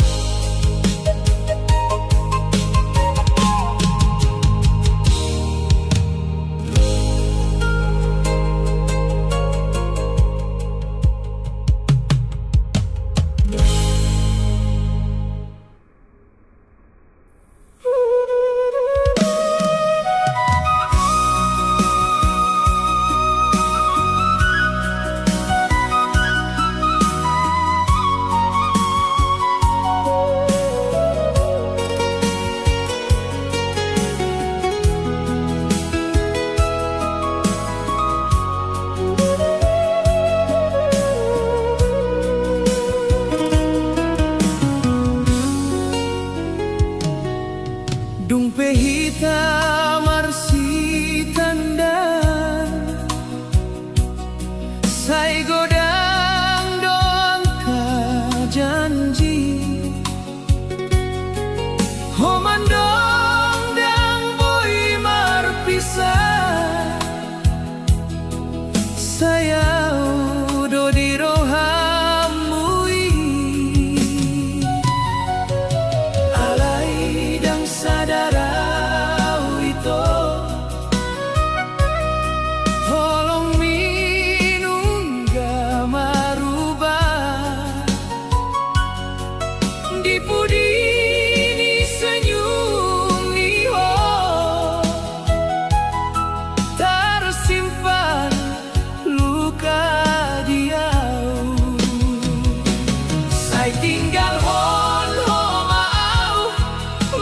Sai tinggal hon ho maau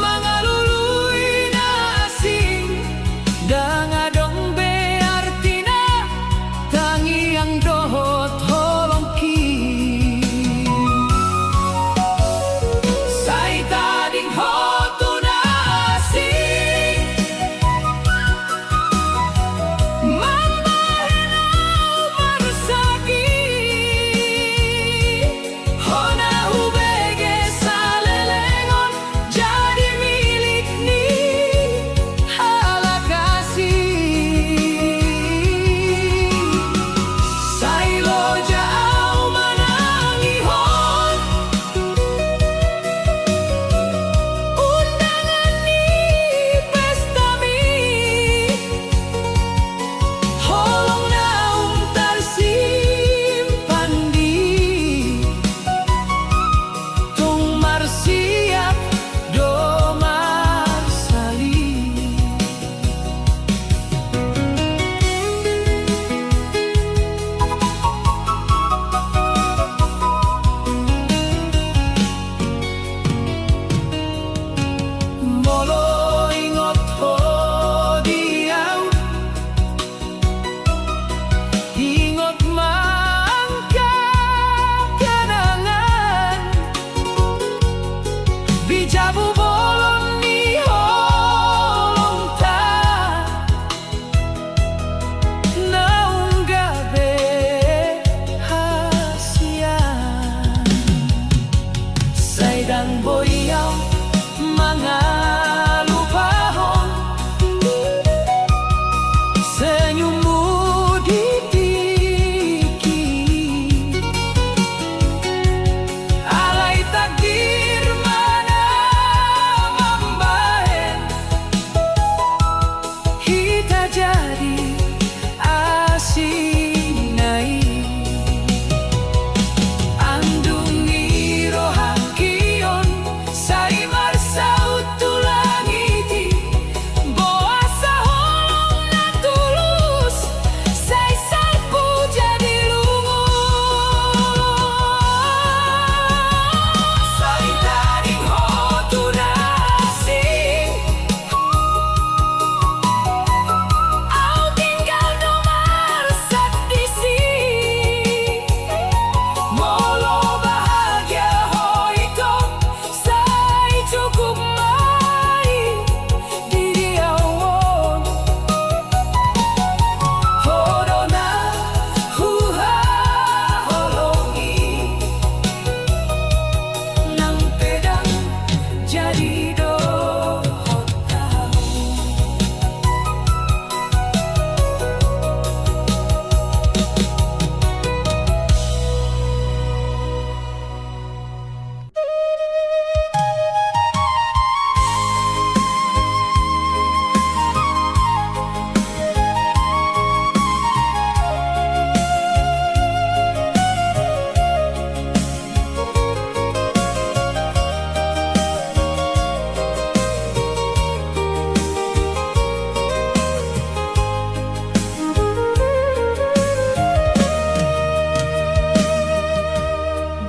mangalului na asing dangadong beartina tangi ang dohot holongki sai tading hotu na asing mambahenau marusaki hona hubege salelengon jadi milik ni halakasi sai loja au manangi hon undangan ni pesta mi holong naung tersimpan di tung marsiap do marsali molo ingot ho diau ingot mangka kenangan bijabu bolon ni holong ta naung gabe hasian saidang boyau mangalupahon senyummu ditiki alai takdir mana mambahen hita jadi asinai andungi rohakion sai marsaut tulangiti boasa holong na tulus sai salpu jadi lungu sai taring hotu nasing au tinggal nomor sadisi molo bahagia hoito sai cukup mai diri awon hodona huha holongi nang pedang jadi dohot tahu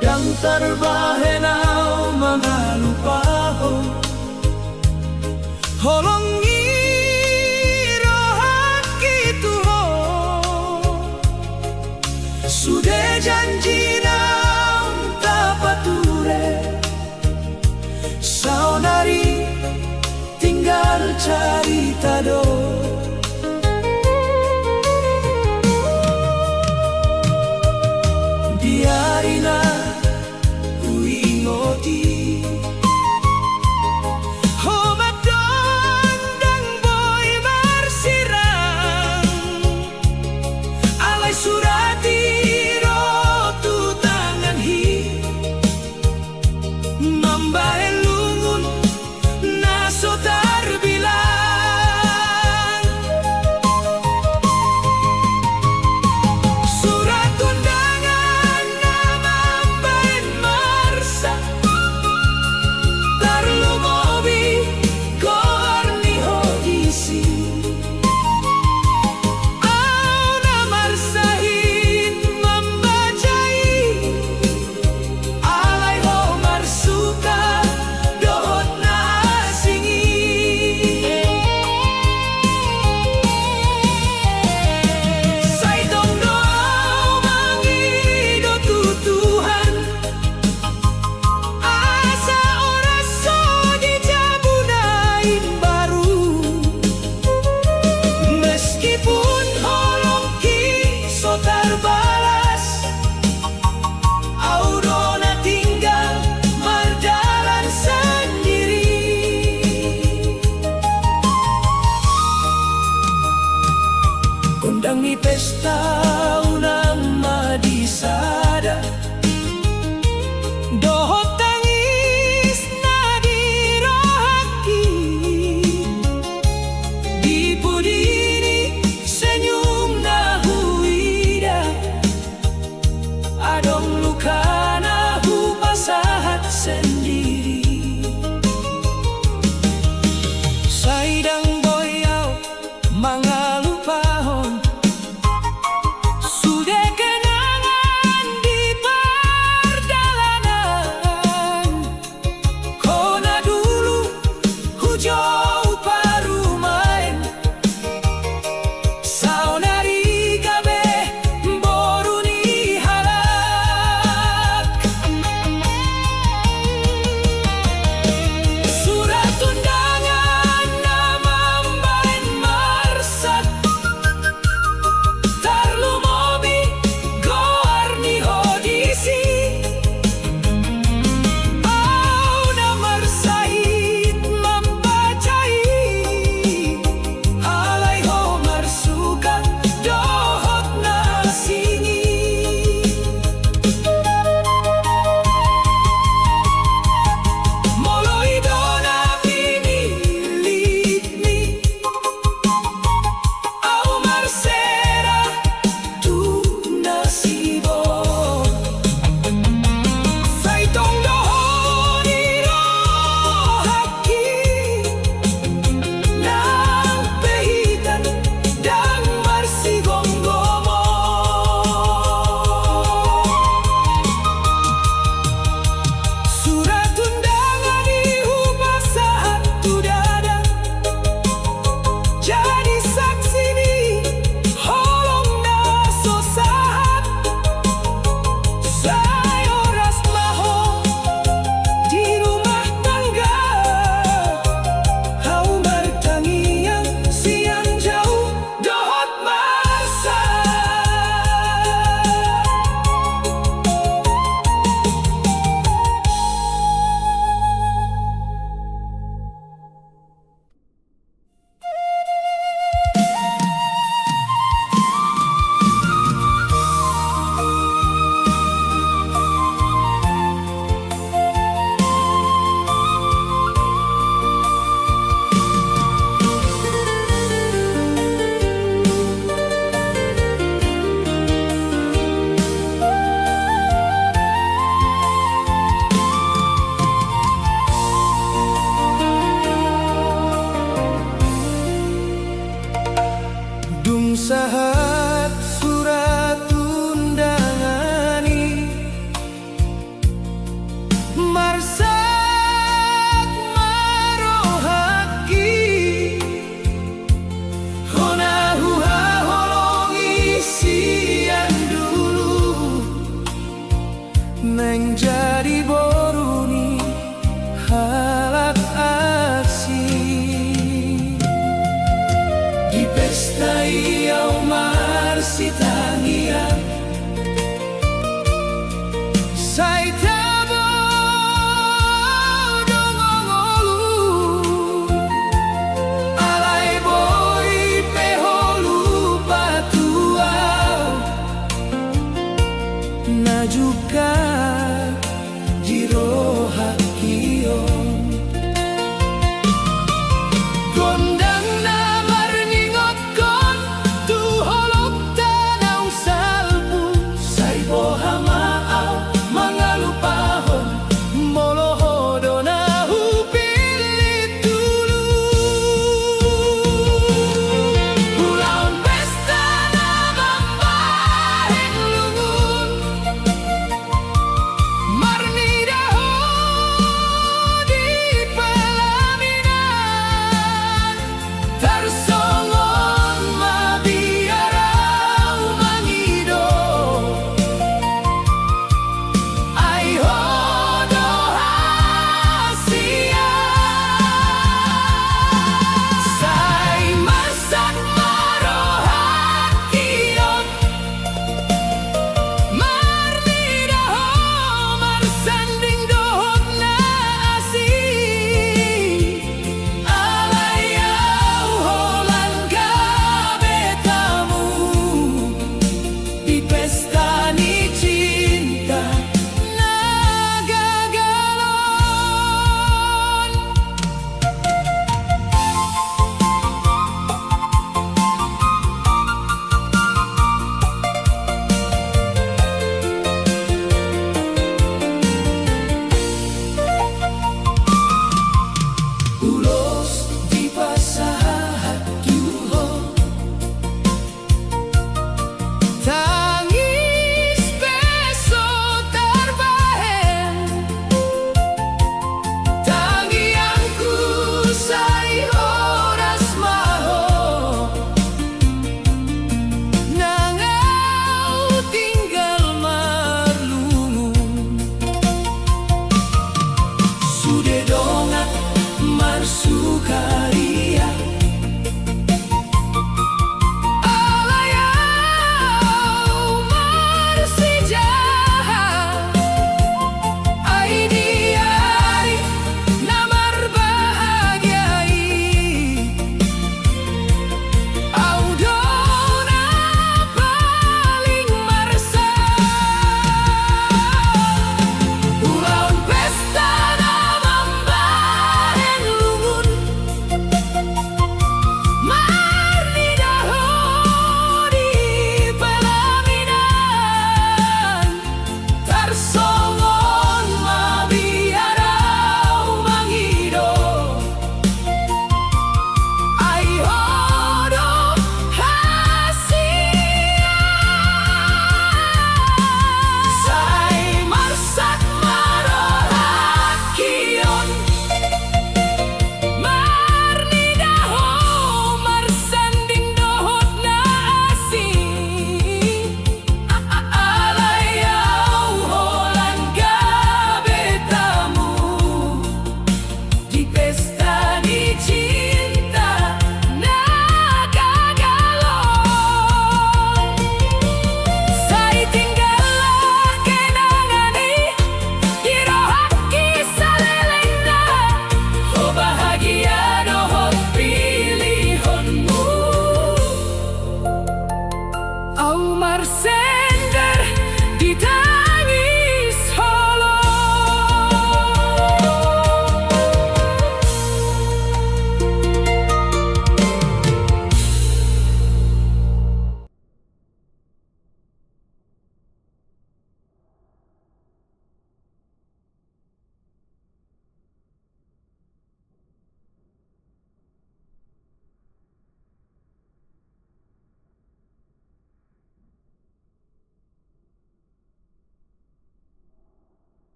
dang terbahenau mangalupaho holongi rohaki tuho sude janji naung tapature saonari tinggal carita do diarina uingoti homadon dang boy marsirang alai surati rotu tangan hi mamba